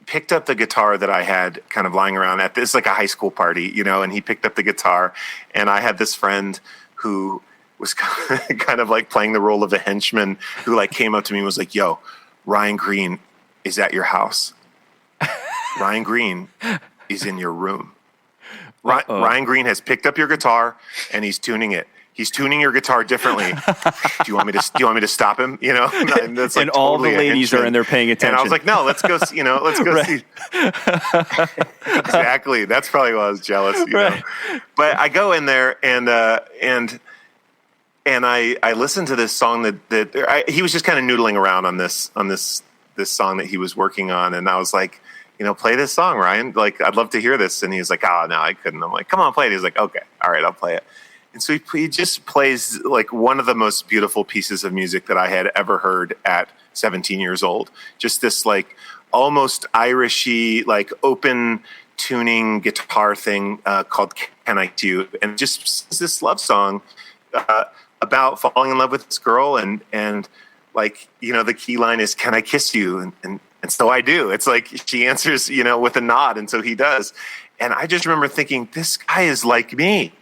[SPEAKER 3] picked up the guitar that I had kind of lying around at this, like a high school party, you know, and he picked up the guitar, and I had this friend who was kind of like playing the role of a henchman who like came up to me and was like, yo, Ryan Green is at your house. Ryan Green is in your room. Ryan Green has picked up your guitar and he's tuning it. He's tuning your guitar differently. Do you want me to stop him? You know, and, that's like
[SPEAKER 4] and all the ladies are in there paying attention.
[SPEAKER 3] And I was like, no, let's go. You know, let's go
[SPEAKER 4] right.
[SPEAKER 3] see. Exactly. That's probably why I was jealous. You know? But I go in there and I listened to this song that he was just kind of noodling around on this song that he was working on, and I was like, you know, play this song, Ryan. Like, I'd love to hear this. And he's like, oh, no, I couldn't. I'm like, come on, play it. He's like, okay, all right, I'll play it. And so he just plays like one of the most beautiful pieces of music that I had ever heard at 17 years old. Just this like almost Irishy, like open tuning guitar thing called Can I Kiss You? And just this love song about falling in love with this girl. And like, you know, the key line is, can I kiss you? And so I do. It's like she answers, you know, with a nod. And so he does. And I just remember thinking, this guy is like me.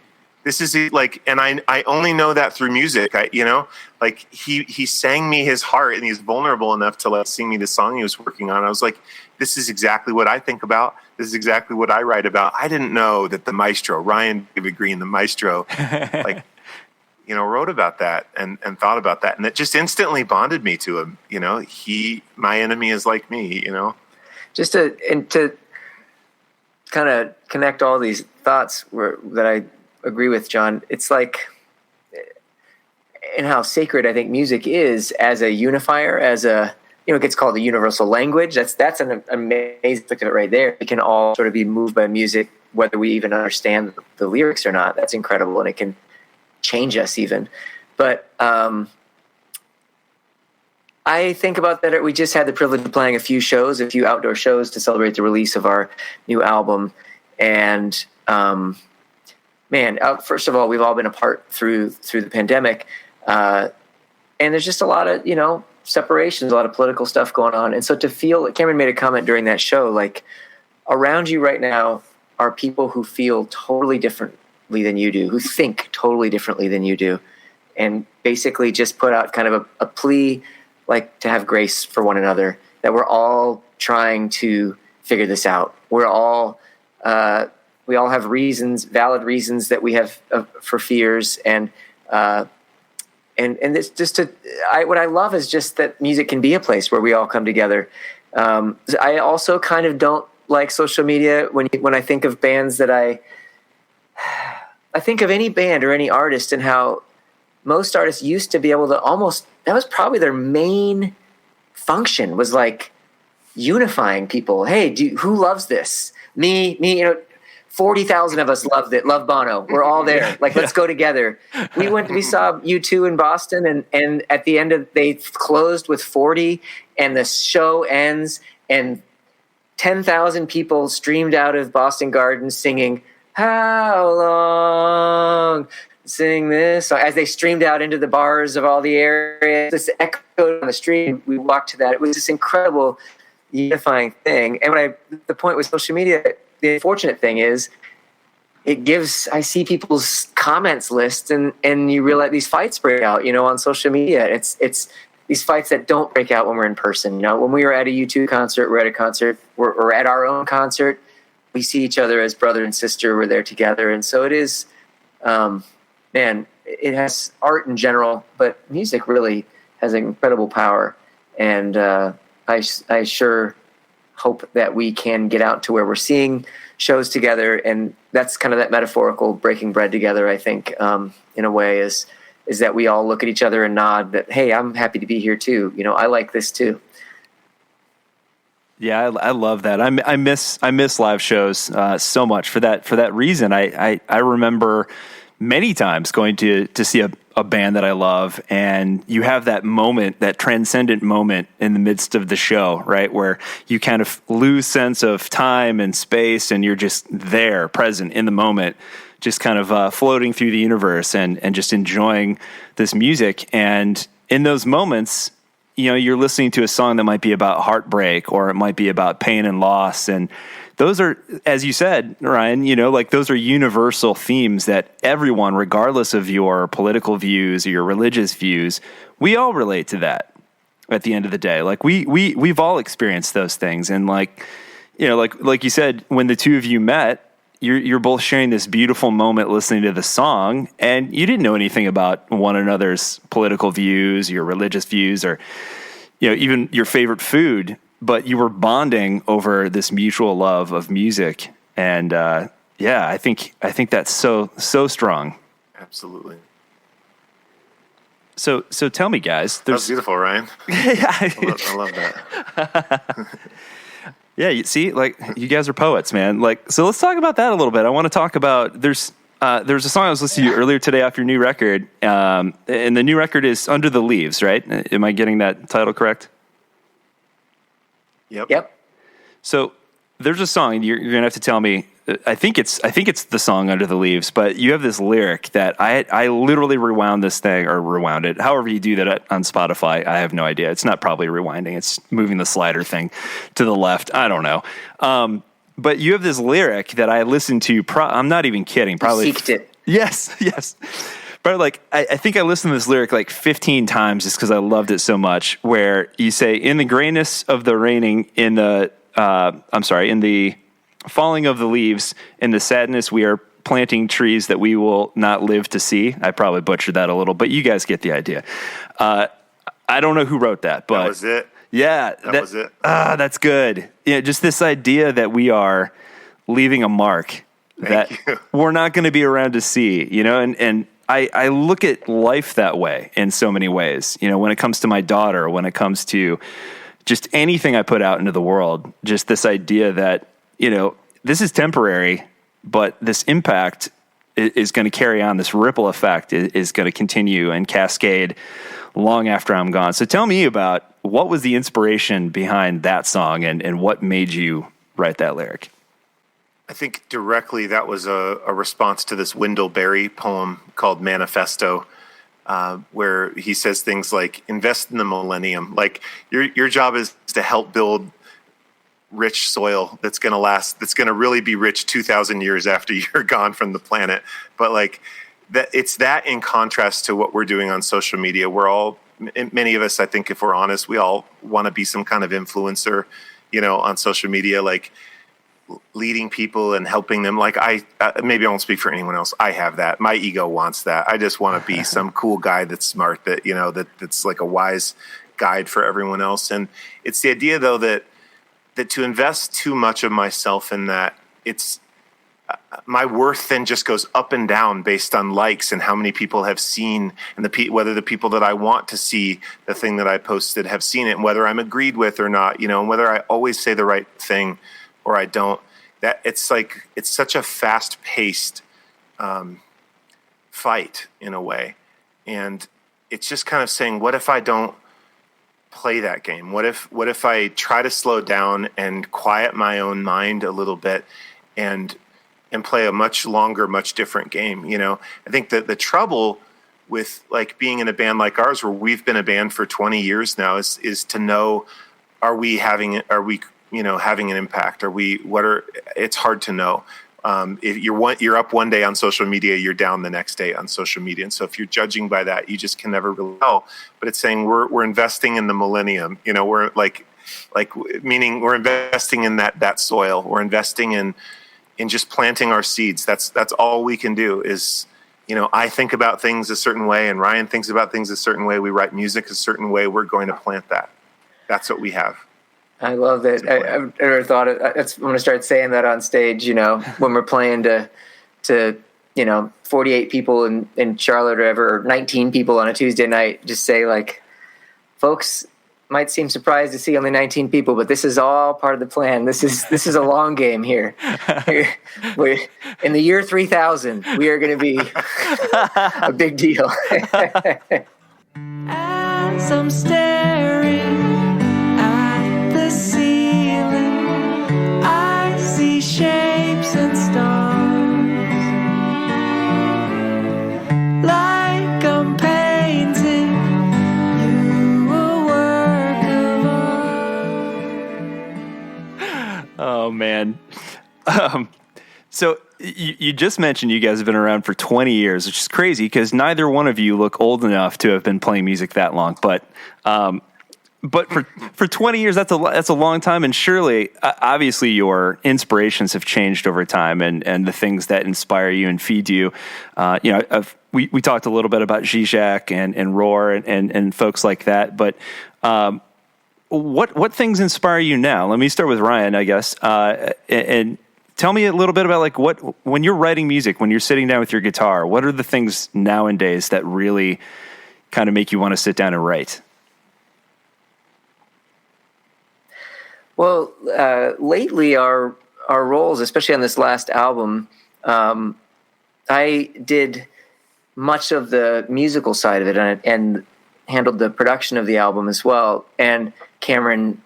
[SPEAKER 3] This is like, and I only know that through music. You know, like he sang me his heart, and he's vulnerable enough to like sing me the song he was working on. I was like, this is exactly what I think about. This is exactly what I write about. I didn't know that the maestro, Ryan David Green, the maestro, like, you know, wrote about that and thought about that. And it just instantly bonded me to him. You know, my enemy is like me, you know,
[SPEAKER 5] just to kind of connect all these thoughts that I agree with, John. It's like, and how sacred I think music is as a unifier, as a, you know, it gets called the universal language. That's an amazing look at it right there. We can all sort of be moved by music, whether we even understand the lyrics or not. That's incredible. And it can change us even. But I think about that. We just had the privilege of playing a few outdoor shows to celebrate the release of our new album. And man, first of all, we've all been apart through the pandemic. And there's just a lot of, you know, separations, a lot of political stuff going on. And so to feel, Cameron made a comment during that show, like around you right now are people who feel totally differently than you do, who think totally differently than you do. And basically just put out kind of a plea, like to have grace for one another, that we're all trying to figure this out. We all have valid reasons that we have for fears, and it's just what I love is just that music can be a place where we all come together. I also kind of don't like social media when I think of bands that I think of any band or any artist, and how most artists used to be able to that was probably their main function, was like unifying people. Hey, who loves this? Me, you know, 40,000 of us loved it. Love Bono. We're all there. Like, let's go together. We saw U2 in Boston, and at the end they closed with 40, and the show ends, and 10,000 people streamed out of Boston Gardens singing how long, sing this song, as they streamed out into the bars of all the areas. This echoed on the street. We walked to that. It was this incredible unifying thing. And the point with social media, the unfortunate thing is, I see people's comments list and you realize these fights break out, on social media. It's these fights that don't break out when we're in person. When we were at a U2 concert, we're at a concert, we're at our own concert, we see each other as brother and sister, we're there together. And so it is, it has art in general, but music really has incredible power. And I sure hope that we can get out to where we're seeing shows together, and that's kind of that metaphorical breaking bread together, I think, in a way, is that we all look at each other and nod that, hey, I'm happy to be here too. I like this too.
[SPEAKER 4] Yeah, I love that. I miss live shows so much for that reason. I remember many times going to see a band that I love, and you have that moment, that transcendent moment in the midst of the show, right? Where you kind of lose sense of time and space, and you're just there, present in the moment, just kind of floating through the universe and just enjoying this music. And in those moments, you're listening to a song that might be about heartbreak, or it might be about pain and loss. And those are, as you said, Ryan, those are universal themes that everyone, regardless of your political views or your religious views, we all relate to that at the end of the day. Like we've all experienced those things. And like you said, when the two of you met, you're both sharing this beautiful moment listening to the song, and you didn't know anything about one another's political views, your religious views, or, even your favorite food, but you were bonding over this mutual love of music. And, I think that's so strong.
[SPEAKER 3] Absolutely.
[SPEAKER 4] So tell me, guys,
[SPEAKER 3] that's beautiful, Ryan. I love that.
[SPEAKER 4] Yeah, you see, you guys are poets, man. So let's talk about that a little bit. I want to talk about, there's a song I was listening to earlier today off your new record, and the new record is Under the Leaves, right? Am I getting that title correct?
[SPEAKER 3] Yep.
[SPEAKER 4] So there's a song, you're going to have to tell me, I think it's the song Under the Leaves, but you have this lyric that I literally rewound it. However you do that on Spotify, I have no idea. It's not probably rewinding. It's moving the slider thing to the left. I don't know. But you have this lyric that I listened to. I'm not even kidding. Probably
[SPEAKER 5] seeked it.
[SPEAKER 4] Yes. But I think I listened to this lyric 15 times just because I loved it so much. Where you say, "In the grayness of the raining, in the falling of the leaves, in the sadness we are planting trees that we will not live to see." I probably butchered that a little, but you guys get the idea. I don't know who wrote that, but
[SPEAKER 3] that was it.
[SPEAKER 4] Yeah,
[SPEAKER 3] that was it.
[SPEAKER 4] That's good. Yeah, just this idea that we are leaving a mark that we're not going to be around to see, and I look at life that way in so many ways, when it comes to my daughter, when it comes to just anything I put out into the world, just this idea that, this is temporary, but this impact is going to carry on. This ripple effect is going to continue and cascade long after I'm gone. So tell me about what was the inspiration behind that song and what made you write that lyric?
[SPEAKER 3] I think directly that was a response to this Wendell Berry poem called Manifesto, where he says things like, invest in the millennium. Like your job is to help build rich soil that's going to last, that's going to really be rich 2,000 years after you're gone from the planet. But that, it's that in contrast to what we're doing on social media. We're all, many of us, I think if we're honest, we all want to be some kind of influencer, on social media, leading people and helping them. Maybe I won't speak for anyone else. I have that. My ego wants that. I just want to be some cool guy that's smart, that's like a wise guide for everyone else. And it's the idea though, that to invest too much of myself in that, it's my worth then just goes up and down based on likes and how many people have seen, and whether the people that I want to see the thing that I posted have seen it, and whether I'm agreed with or not, and whether I always say the right thing or I don't. That it's such a fast-paced fight in a way, and it's just kind of saying, what if I don't play that game? What if I try to slow down and quiet my own mind a little bit and and play a much longer, much different game. I think that the trouble with like being in a band like ours, where we've been a band for 20 years now, is to know, are we having an impact? It's hard to know. If you're up one day on social media, you're down the next day on social media. And so if you're judging by that, you just can never really tell. But it's saying we're investing in the millennium. We're meaning we're investing in that soil. We're investing in just planting our seeds. That's all we can do is, I think about things a certain way and Ryan thinks about things a certain way. We write music a certain way. We're going to plant that. That's what we have.
[SPEAKER 5] I love it. I've never thought I'm going to start saying that on stage, when we're playing to 48 people in Charlotte or 19 people on a Tuesday night, just say like, folks might seem surprised to see only 19 people, but this is all part of the plan. This is a long game here. In the year 3000, we are going to be a big deal.
[SPEAKER 6] As I'm staring at the ceiling, I see shapes and stars, like I'm painting you a work of art.
[SPEAKER 4] Oh, man. So you just mentioned you guys have been around for 20 years, which is crazy because neither one of you look old enough to have been playing music that long. But for 20 years, that's a long time. And surely, obviously, your inspirations have changed over time, and the things that inspire you and feed you. We talked a little bit about Zizek and Roar and folks like that. But what things inspire you now? Let me start with Ryan, I guess, and tell me a little bit about when you're writing music, when you're sitting down with your guitar, what are the things nowadays that really kind of make you want to sit down and write?
[SPEAKER 5] Well, lately our roles, especially on this last album, I did much of the musical side of it and handled the production of the album as well. And Cameron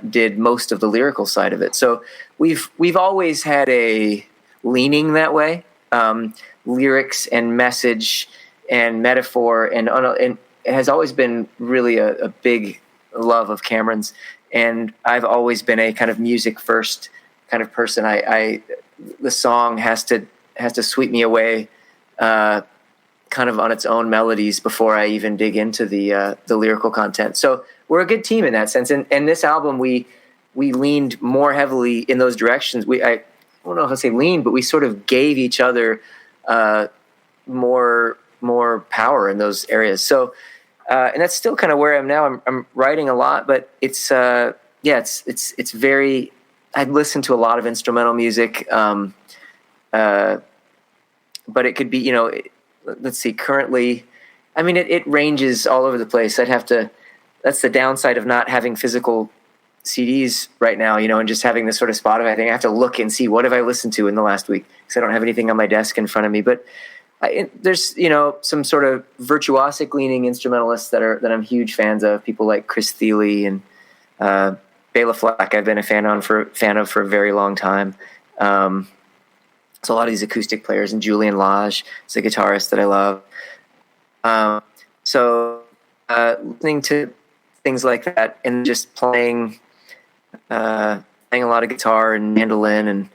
[SPEAKER 5] did most of the lyrical side of it. So we've always had a leaning that way. Lyrics and message and metaphor and it has always been really a big love of Cameron's. And I've always been a kind of music first kind of person. The song has to sweep me away, kind of on its own melodies before I even dig into the lyrical content. So we're a good team in that sense. And this album, we leaned more heavily in those directions. I don't know if I say lean, but we sort of gave each other more power in those areas. So, and that's still kind of where I am now. I'm writing a lot, but it's very, I listen to a lot of instrumental music. But it could be, let's see, currently, I mean, it ranges all over the place. That's the downside of not having physical CDs right now, and just having this sort of Spotify thing. I have to look and see what have I listened to in the last week because I don't have anything on my desk in front of me. But there's, some sort of virtuosic leaning instrumentalists that I'm huge fans of. People like Chris Thiele and Bela Fleck. I've been a fan of for a very long time. So a lot of these acoustic players, and Julian Lage is a guitarist that I love. So listening to things like that and just playing a lot of guitar and mandolin and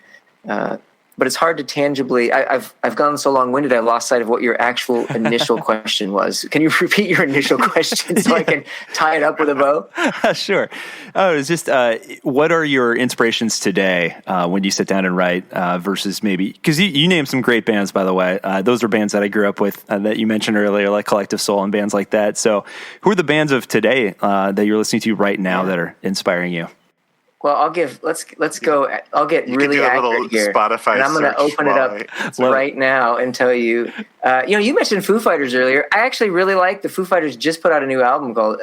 [SPEAKER 5] but it's hard to tangibly. I've gone so long-winded. I lost sight of what your actual initial question was. Can you repeat your initial question so I can tie it up with a bow?
[SPEAKER 4] Sure. Oh, it's just what are your inspirations today when you sit down and write versus maybe because you named some great bands, by the way. Those are bands that I grew up with that you mentioned earlier, like Collective Soul and bands like that. So, who are the bands of today that you're listening to right now that are inspiring you?
[SPEAKER 5] Well, let's go. I'll get really accurate here,
[SPEAKER 3] Spotify
[SPEAKER 5] and I'm going to open it up right now and tell you. You mentioned Foo Fighters earlier. I actually really like the Foo Fighters. Just put out a new album called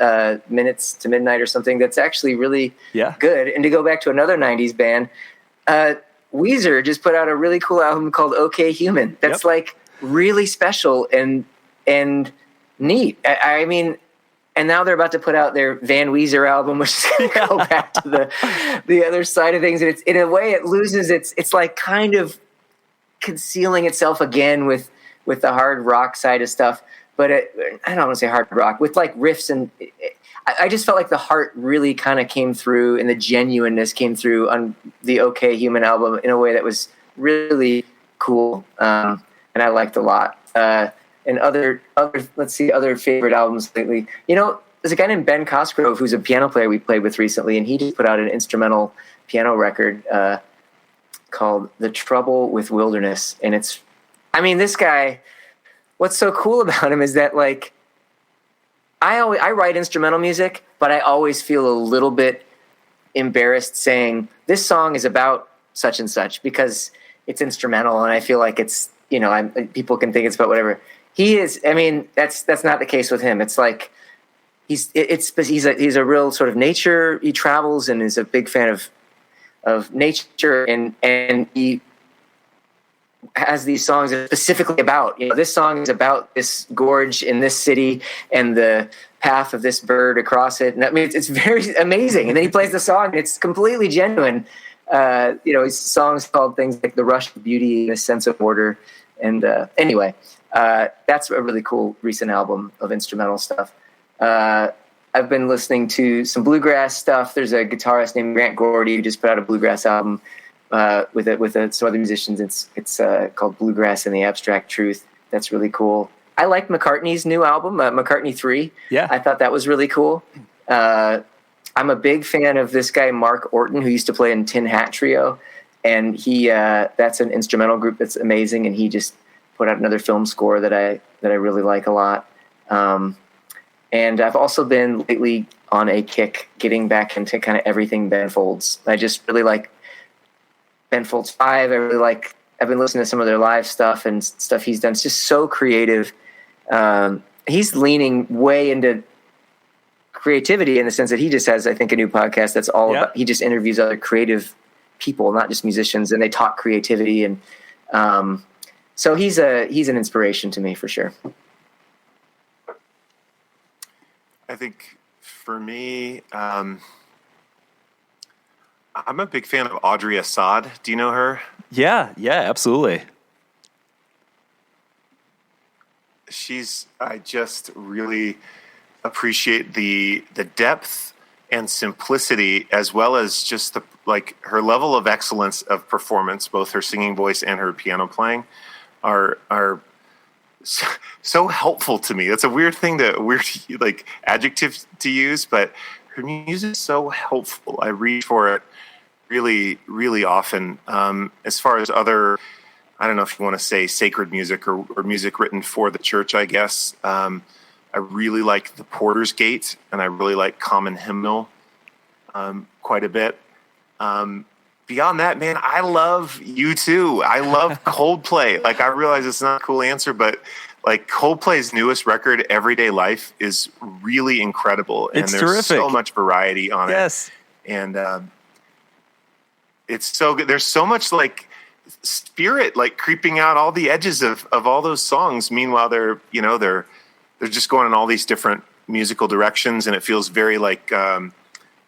[SPEAKER 5] "Minutes to Midnight" or something. That's actually really good. And to go back to another '90s band, Weezer just put out a really cool album called "OK Human." That's like really special and neat. I mean. And now they're about to put out their Van Weezer album, which is going to go back to the other side of things. And it's in a way it loses it's like kind of concealing itself again with the hard rock side of stuff. But I don't want to say hard rock, with like riffs, and I just felt like the heart really kind of came through, and the genuineness came through on the OK Human album in a way that was really cool, and I liked a lot. And other favorite albums lately. There's a guy named Ben Cosgrove who's a piano player we played with recently, and he just put out an instrumental piano record called The Trouble with Wilderness. And this guy, what's so cool about him is that, like, I write instrumental music, but I always feel a little bit embarrassed saying this song is about such and such because it's instrumental, and I feel like it's, people can think it's about whatever. That's not the case with him. It's like he's a real sort of nature. He travels and is a big fan of nature, and he has these songs that are specifically about, this song is about this gorge in this city and the path of this bird across it. And I mean, it's very amazing. And then he plays the song and it's completely genuine. His songs called things like The Rush of Beauty and A Sense of Order. And anyway, that's a really cool recent album of instrumental stuff. I've been listening to some bluegrass stuff. There's a guitarist named Grant Gordy who just put out a bluegrass album with some other musicians. It's called Bluegrass and the Abstract Truth. That's really cool. I like McCartney's new album, McCartney 3. Yeah, I thought that was really cool. I'm a big fan of this guy Mark Orton, who used to play in Tin Hat Trio, and that's an instrumental group that's amazing. And he just put out another film score that I really like a lot. And I've also been lately on a kick getting back into kind of everything Ben Folds. I just really like Ben Folds 5. I've been listening to some of their live stuff and stuff he's done. It's just so creative. He's leaning way into creativity in the sense that he just has, I think, a new podcast that's all about, he just interviews other creative people, not just musicians, and they talk creativity. And so he's an inspiration to me for sure.
[SPEAKER 3] I think for me, I'm a big fan of Audrey Assad. Do you know her?
[SPEAKER 4] Yeah, absolutely.
[SPEAKER 3] I just really appreciate the depth and simplicity, as well as just her level of excellence of performance. Both her singing voice and her piano playing are so helpful to me. That's a weird adjective to use, but her music is so helpful. I read for it really, really often. As far as other, I don't know if you want to say sacred music or music written for the church, I guess. I really like The Porter's Gate, and I really like Common Hymnal quite a bit. Beyond that, man, I love U2. I love Coldplay. I realize it's not a cool answer, but Coldplay's newest record, Everyday Life, is really incredible. And there's terrific. So much variety on it. Yes. And it's so good. There's so much spirit creeping out all the edges of all those songs. Meanwhile, they're just going in all these different musical directions, and it feels very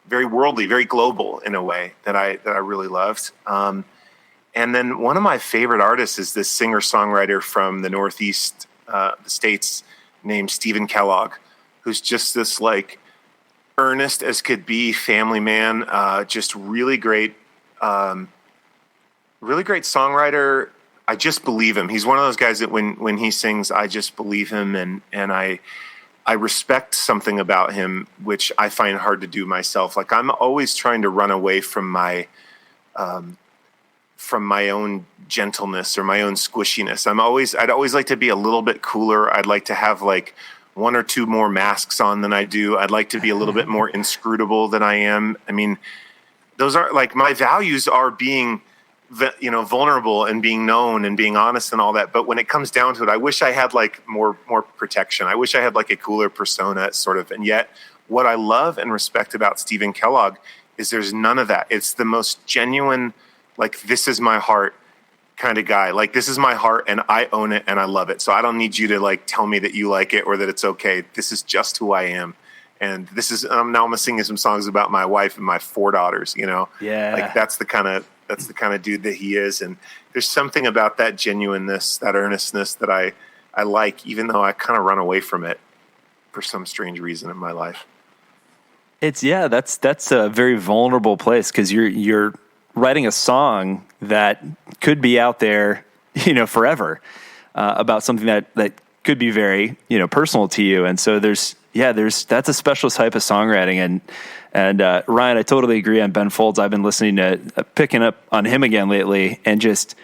[SPEAKER 3] very worldly, very global in a way that I really loved. And then one of my favorite artists is this singer-songwriter from the Northeast, the States, named Stephen Kellogg, who's just this earnest as could be family man, just really great songwriter. I just believe him. He's one of those guys that when he sings, I just believe him, and I respect something about him, which I find hard to do myself. I'm always trying to run away from my own gentleness or my own squishiness. I'd always like to be a little bit cooler. I'd like to have one or two more masks on than I do. I'd like to be a little bit more inscrutable than I am. I mean, those are my values are being, vulnerable and being known and being honest and all that. But when it comes down to it, I wish I had more protection. I wish I had a cooler persona sort of. And yet what I love and respect about Stephen Kellogg is there's none of that. It's the most genuine, this is my heart kind of guy. This is my heart and I own it and I love it. So I don't need you to tell me that you like it or that it's okay. This is just who I am. And this is, now I'm singing some songs about my wife and my 4 daughters, Yeah. That's the kind of That's the kind of dude that he is. And there's something about that genuineness, that earnestness that I like, even though I kind of run away from it for some strange reason in my life.
[SPEAKER 4] That's a very vulnerable place, because you're writing a song that could be out there, forever, about something that could be very, personal to you. And so that's a special type of songwriting. And Ryan, I totally agree on Ben Folds. I've been listening to, picking up on him again lately, and just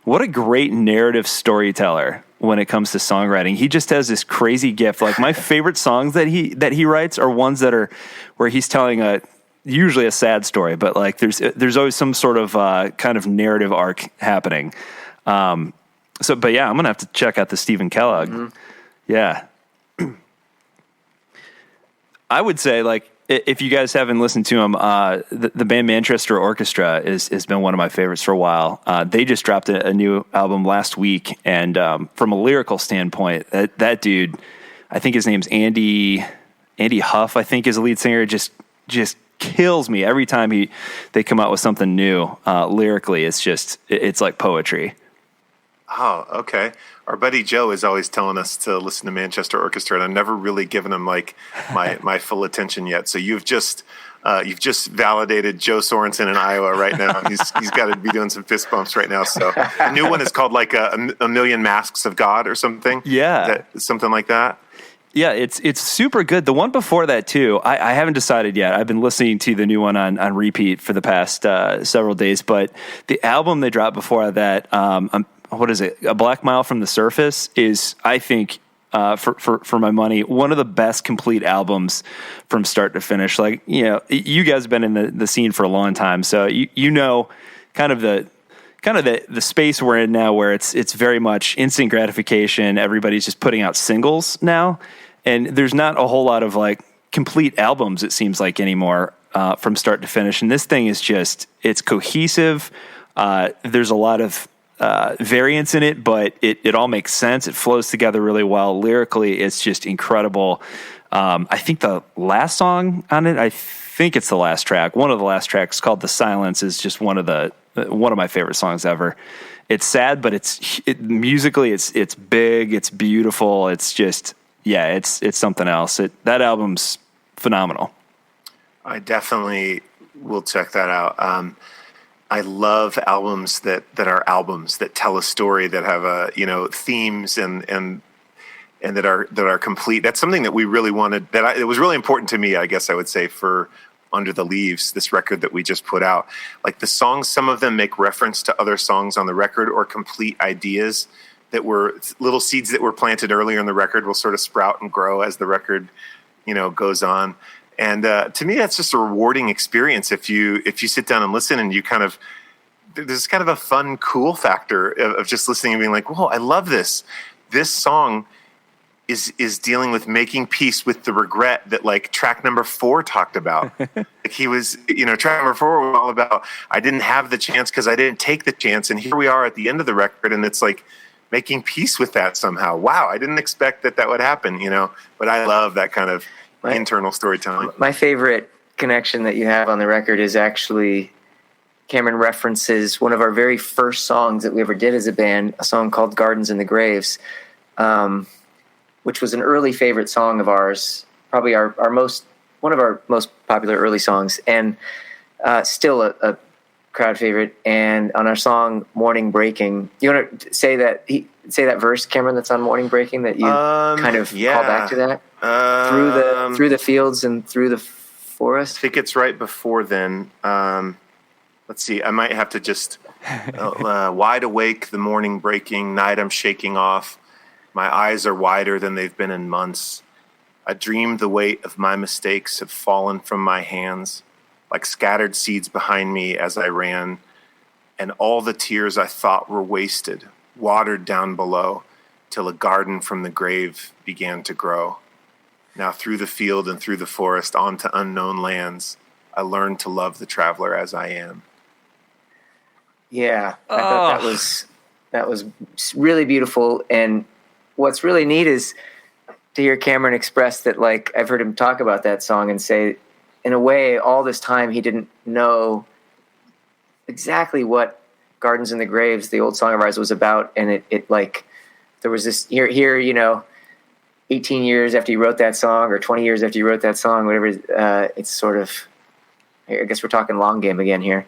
[SPEAKER 4] what a great narrative storyteller when it comes to songwriting. He just has this crazy gift. Like, my favorite songs that he writes are ones that are where he's telling usually a sad story, but like there's always some sort of kind of narrative arc happening. But yeah, I'm gonna have to check out the Stephen Kellogg. Mm-hmm. Yeah. I would say, like, if you guys haven't listened to him, the band Manchester Orchestra has been one of my favorites for a while. They just dropped a new album last week, and from a lyrical standpoint, that dude, I think his name's Andy Huff, I think, is the lead singer, just kills me every time they come out with something new. Lyrically, it's like poetry.
[SPEAKER 3] Oh, okay. Our buddy Joe is always telling us to listen to Manchester Orchestra, and I've never really given him like my full attention yet. So you've just validated Joe Sorensen in Iowa right now. He's got to be doing some fist bumps right now. So the new one is called like a Million Masks of God or something.
[SPEAKER 4] Yeah,
[SPEAKER 3] something like that.
[SPEAKER 4] Yeah, it's super good. The one before that too, I haven't decided yet. I've been listening to the new one on repeat for the past several days, but the album they dropped before that, what is it? A Black Mile from the Surface is, I think, for my money, one of the best complete albums from start to finish. Like, you guys have been in the scene for a long time, so you know kind of the space we're in now, where it's very much instant gratification. Everybody's just putting out singles now, and there's not a whole lot of like complete albums, it seems like, anymore, from start to finish. And this thing is it's cohesive. There's a lot of variance in it, but it all makes sense. It flows together really well. Lyrically, it's just incredible. I think the last song on it, I think it's the last track. One of the last tracks, called "The Silence," is just one of my favorite songs ever. It's sad, but musically, it's big, it's beautiful. It's just, it's something else. That album's phenomenal.
[SPEAKER 3] I definitely will check that out. I love albums that are albums that tell a story, that have themes and that are complete. That's something that we really wanted. It was really important to me, I guess I would say, for Under the Leaves, this record that we just put out. Like, the songs, some of them make reference to other songs on the record, or complete ideas that were little seeds that were planted earlier in the record will sort of sprout and grow as the record, goes on. And to me, that's just a rewarding experience if you sit down and listen, and there's kind of a fun, cool factor of just listening and being like, whoa, I love this. This song is dealing with making peace with the regret that like track number 4 talked about. Like, he was, track number 4 was all about, I didn't have the chance because I didn't take the chance. And here we are at the end of the record, and it's like making peace with that somehow. Wow, I didn't expect that would happen, but I love that kind of internal storytelling.
[SPEAKER 5] My favorite connection that you have on the record is actually Cameron references one of our very first songs that we ever did as a band, a song called Gardens in the Graves, which was an early favorite song of ours, probably one of our most popular early songs, and still a crowd favorite. And on our song Morning Breaking, you want to say that verse, Cameron, that's on Morning Breaking, that you kind of call back to that? Through the fields and through the forest?
[SPEAKER 3] I think it's right before then. Let's see, I might have to just wide awake, the morning breaking, night I'm shaking off. My eyes are wider than they've been in months. I dreamed the weight of my mistakes had fallen from my hands, like scattered seeds behind me as I ran, and all the tears I thought were wasted, watered down below, till a garden from the grave began to grow. Now through the field and through the forest, on to unknown lands, I learned to love the traveler as I am.
[SPEAKER 5] Yeah, I thought that was really beautiful. And what's really neat is to hear Cameron express that, like, I've heard him talk about that song and say, in a way, all this time he didn't know exactly what Gardens in the Graves, the old song of ours, was about. And it like, there was this here, 18 years after you wrote that song, or 20 years after you wrote that song, whatever, it's sort of, I guess we're talking long game again here.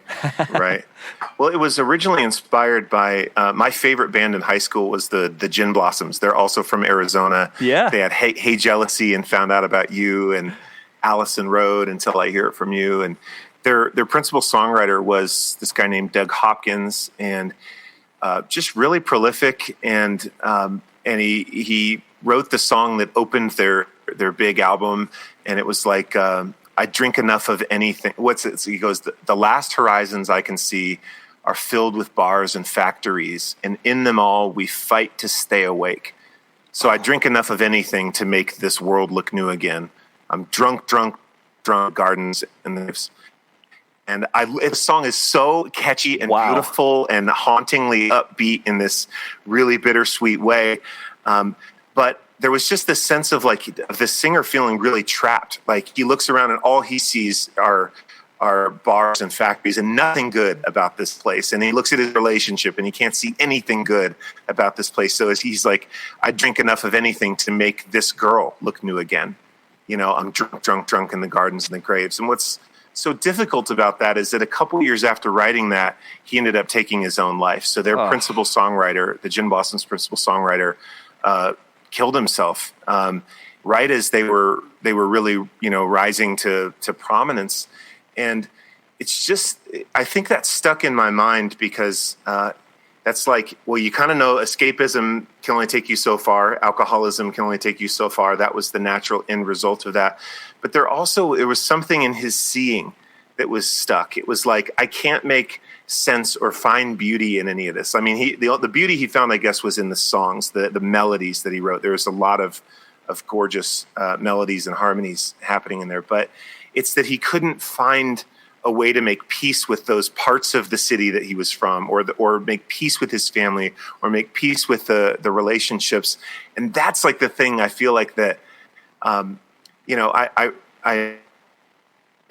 [SPEAKER 3] Right. Well, it was originally inspired by my favorite band in high school was the Gin Blossoms. They're also from Arizona.
[SPEAKER 4] Yeah.
[SPEAKER 3] They had Hey Jealousy and Found Out About You and Allison Road, Until I Hear It From You. And their principal songwriter was this guy named Doug Hopkins, and just really prolific. And he wrote the song that opened their big album, and it was like, I drink enough of anything. What's it? So he goes, the last horizons I can see are filled with bars and factories, and in them all we fight to stay awake. So I drink enough of anything to make this world look new again. I'm drunk, Gardens and the... And the song is so catchy and beautiful and hauntingly upbeat in this really bittersweet way. But there was just this sense of like the singer feeling really trapped. Like he looks around and all he sees are bars and factories and nothing good about this place. And he looks at his relationship and he can't see anything good about this place. So he's like, I drink enough of anything to make this girl look new again. I'm drunk in the Gardens and the Graves. And what's so difficult about that is that a couple years after writing that, he ended up taking his own life. So their principal songwriter, the Gin Blossoms' principal songwriter, killed himself right as they were really rising to prominence. And it's just, I think that stuck in my mind because that's like, well, you kind of know escapism can only take you so far, alcoholism can only take you so far. That was the natural end result of that. But there was something in his seeing that was stuck. It was like, I can't make sense or find beauty in any of this. I mean, the beauty he found, I guess, was in the songs, the melodies that he wrote. There was a lot of gorgeous melodies and harmonies happening in there, but it's that he couldn't find a way to make peace with those parts of the city that he was from, or make peace with his family, or make peace with the relationships. And that's like the thing I feel like that, I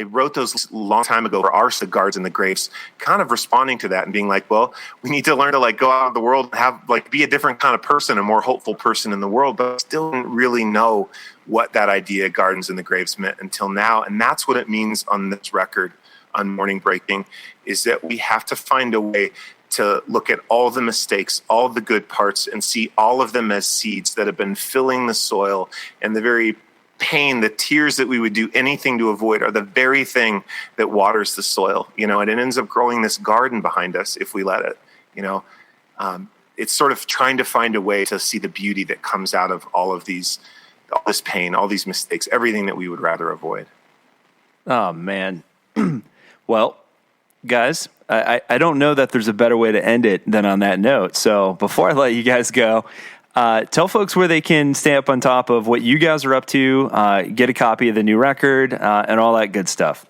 [SPEAKER 3] wrote those a long time ago for our Cigars in the Graves, kind of responding to that and being like, well, we need to learn to like go out of the world and be a different kind of person, a more hopeful person in the world, but I still didn't really know what that idea Gardens in the Graves meant until now. And that's what it means on this record, on Morning Breaking, is that we have to find a way to look at all the mistakes, all the good parts, and see all of them as seeds that have been filling the soil, and the very pain, the tears that we would do anything to avoid are the very thing that waters the soil, and it ends up growing this garden behind us if we let it, it's sort of trying to find a way to see the beauty that comes out of all this pain, all these mistakes, everything that we would rather avoid.
[SPEAKER 4] Oh, man. Well, guys, I don't know that there's a better way to end it than on that note. So before I let you guys go, tell folks where they can stay up on top of what you guys are up to, get a copy of the new record, and all that good stuff.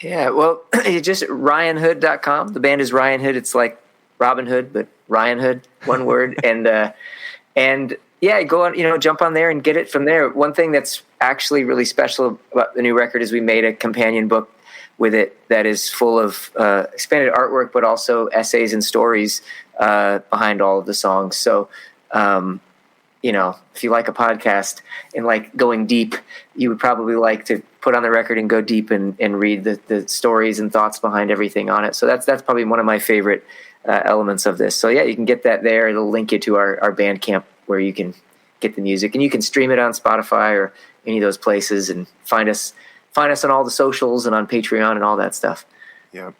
[SPEAKER 5] Yeah, well, just Ryanhood.com. The band is Ryanhood. It's like Robin Hood, but Ryanhood, one word. And yeah, go on, jump on there and get it from there. One thing that's actually really special about the new record is we made a companion book with it that is full of expanded artwork, but also essays and stories behind all of the songs. So, if you like a podcast and like going deep, you would probably like to put on the record and go deep and read the stories and thoughts behind everything on it. So that's probably one of my favorite elements of this. So yeah, you can get that there. It'll link you to our Bandcamp where you can get the music, and you can stream it on Spotify or any of those places, and find us on all the socials and on Patreon and all that stuff.
[SPEAKER 3] Yeah.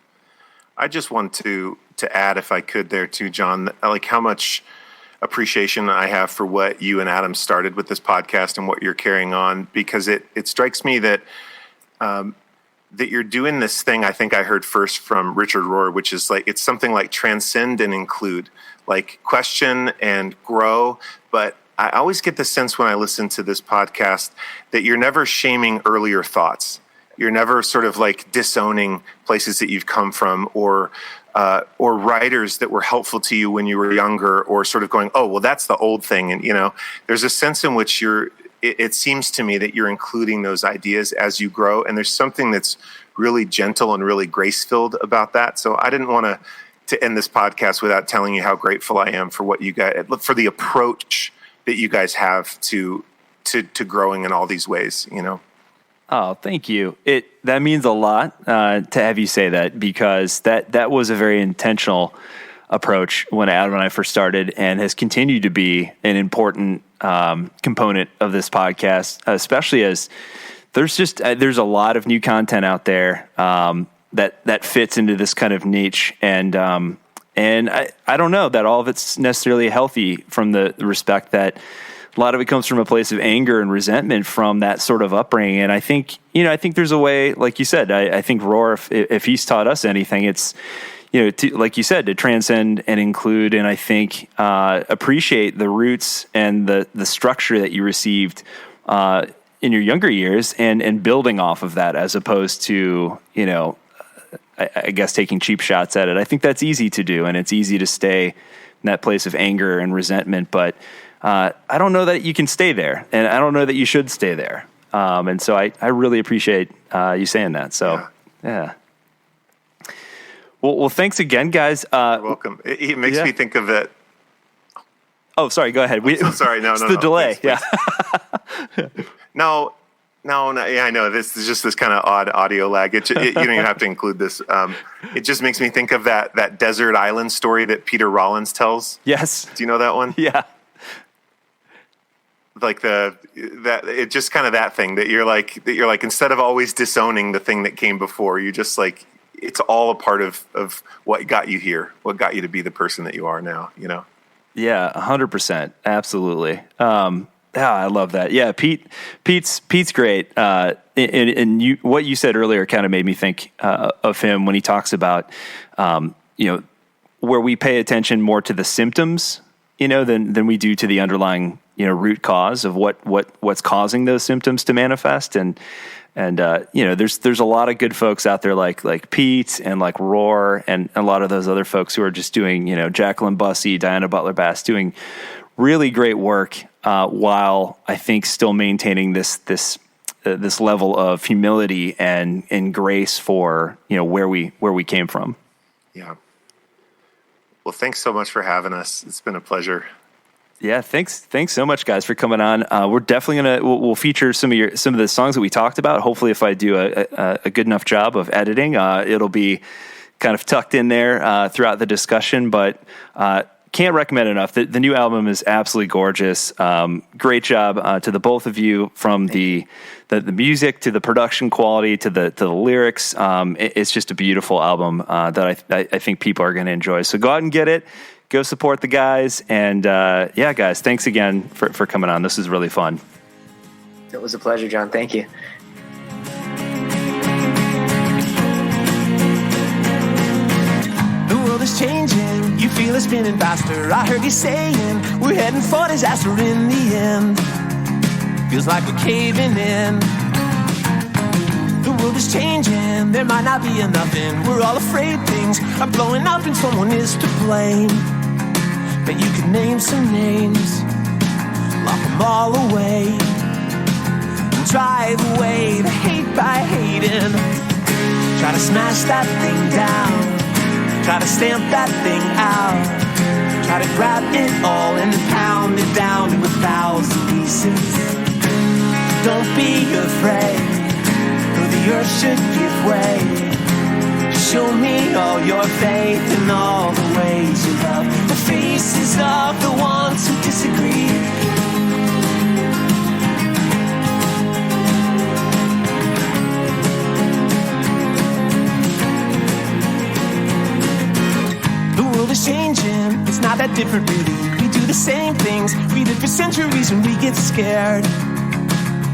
[SPEAKER 3] I just want to add, if I could there too, John, like how much appreciation I have for what you and Adam started with this podcast and what you're carrying on, because it strikes me that that you're doing this thing. I think I heard first from Richard Rohr, which is like, it's something like transcend and include, like question and grow. But I always get the sense when I listen to this podcast that you're never shaming earlier thoughts. You're never sort of like disowning places that you've come from, or writers that were helpful to you when you were younger, or sort of going, oh, well, that's the old thing. And, there's a sense in which you're it seems to me that you're including those ideas as you grow, and there's something that's really gentle and really grace-filled about that. So I didn't want to end this podcast without telling you how grateful I am for what you guys, for the approach that you guys have to growing in all these ways, you know.
[SPEAKER 4] Oh, thank you. That means a lot to have you say that, because that was a very intentional approach when Adam and I first started, and has continued to be an important component of this podcast, especially as there's a lot of new content out there that fits into this kind of niche, and I don't know that all of it's necessarily healthy, from the respect that a lot of it comes from a place of anger and resentment from that sort of upbringing. And I think there's a way, like you said, I think Roar, if he's taught us anything, it's, like you said, to transcend and include, and I think appreciate the roots and the structure that you received in your younger years, and building off of that, as opposed to, I guess, taking cheap shots at it. I think that's easy to do, and it's easy to stay in that place of anger and resentment, but I don't know that you can stay there, and I don't know that you should stay there. And so I really appreciate you saying that. So, yeah. Well, thanks again, guys.
[SPEAKER 3] You're welcome. It makes me think of it.
[SPEAKER 4] Oh, sorry. Go ahead.
[SPEAKER 3] So sorry. No,
[SPEAKER 4] it's the delay.
[SPEAKER 3] Please.
[SPEAKER 4] Yeah.
[SPEAKER 3] No. Yeah, I know. This is just this kind of odd audio lag. You don't even have to include this. It just makes me think of that desert island story that Peter Rollins tells.
[SPEAKER 4] Yes.
[SPEAKER 3] Do you know that one?
[SPEAKER 4] Yeah.
[SPEAKER 3] Like it's just kind of that thing that you're like, instead of always disowning the thing that came before, you just like, it's all a part of what got you here, what got you to be the person that you are now, you know?
[SPEAKER 4] Yeah, 100%. Absolutely. I love that. Yeah. Pete's great. And what you said earlier kind of made me think of him when he talks about, where we pay attention more to the symptoms, than we do to the underlying, root cause of what's causing those symptoms to manifest. And there's a lot of good folks out there like Pete and like Roar and a lot of those other folks who are just doing, Jacqueline Bussey, Diana Butler Bass, doing really great work, while I think still maintaining this level of humility and grace for, where we came from.
[SPEAKER 3] Yeah. Well, thanks so much for having us. It's been a pleasure.
[SPEAKER 4] Yeah, thanks so much, guys, for coming on. We're definitely we'll feature some of the songs that we talked about. Hopefully, if I do a good enough job of editing, it'll be kind of tucked in there throughout the discussion. But can't recommend enough. The new album is absolutely gorgeous. Great job to the both of you, from the music to the production quality to the lyrics. It's just a beautiful album that I think people are going to enjoy. So go out and get it. Go support the guys. And guys, thanks again for coming on. This is really fun.
[SPEAKER 5] It was a pleasure, John. Thank you.
[SPEAKER 6] The world is changing. You feel it spinning faster. I heard you saying we're heading for disaster in the end. Feels like we're caving in. The world is changing. There might not be enough in. We're all afraid things are blowing up and someone is to blame. But you can name some names, lock them all away, and drive away the hate by hating. Try to smash that thing down, try to stamp that thing out, try to grab it all and pound it down to 1,000 pieces. Don't be afraid, though the earth should give way. Show me all your faith and all the ways you love the faces of the ones who disagree. The world is changing, it's not that different really. We do the same things we did for centuries when we get scared.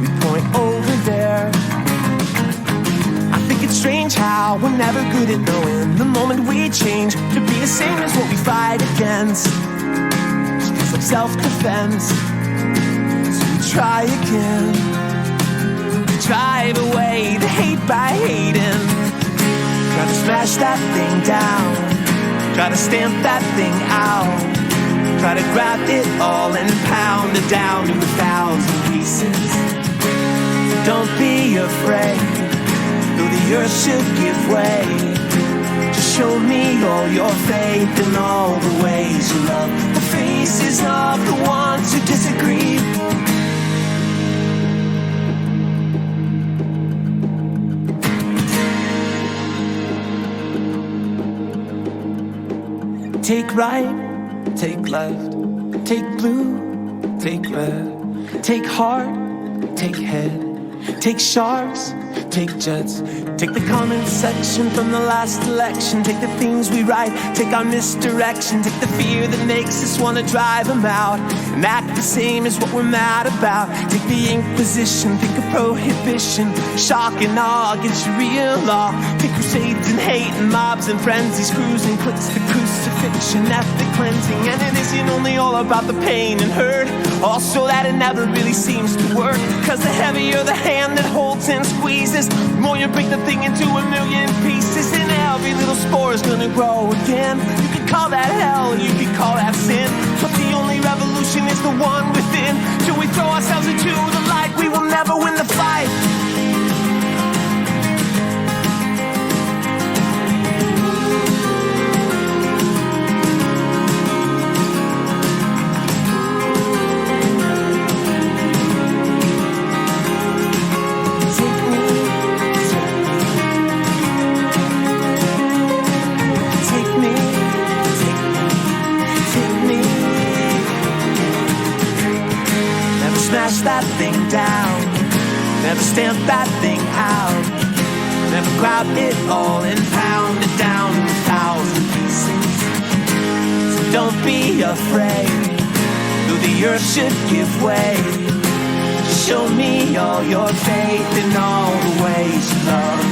[SPEAKER 6] We point over there. It's strange how we're never good at knowing the moment we change to be the same as what we fight against. Just feels like self-defense. So we try again. We drive away the hate by hating. Try to smash that thing down. Try to stamp that thing out. Try to grab it all and pound it down to 1,000 pieces. Don't be afraid, though the earth should give way. Just show me all your faith in all the ways you love the faces of the ones who disagree. Take right, take left, take blue, take red, take heart, take head, take sharks, take jets. Take the comment section from the last election. Take the things we write, take our misdirection. Take the fear that makes us want to drive them out and act the same as what we're mad about. Take the Inquisition, think of prohibition. Shock and awe against Sharia law. Take crusades and hate and mobs and frenzies. Cruising clicks to crucifixion, ethnic cleansing. And it isn't only all about the pain and hurt, also that it never really seems to work. Cause the heavier the hand that holds and squeezes, the more you break the thing into a million pieces. And every little spore is gonna grow again. You could call that hell, or you could call that sin, but the only revolution is the one within. Till we throw ourselves into the light, we will never win the fight. Smash that thing down, never stamp that thing out, never grab it all and pound it down to 1,000 pieces. So don't be afraid, though the earth should give way. Just show me all your faith in all the ways you love.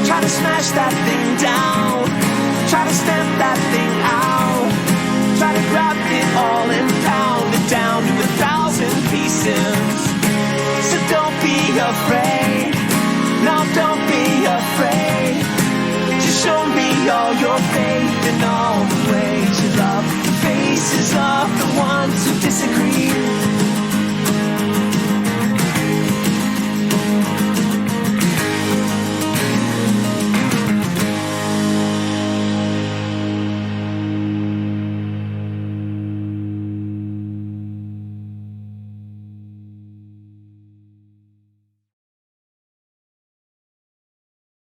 [SPEAKER 6] Try to smash that thing down, try to stamp that thing out, try to grab it all and pound it down to 1,000 pieces. So don't be afraid, no, don't be afraid. Just show me all your faith in all the ways you love the faces of the ones who disagree.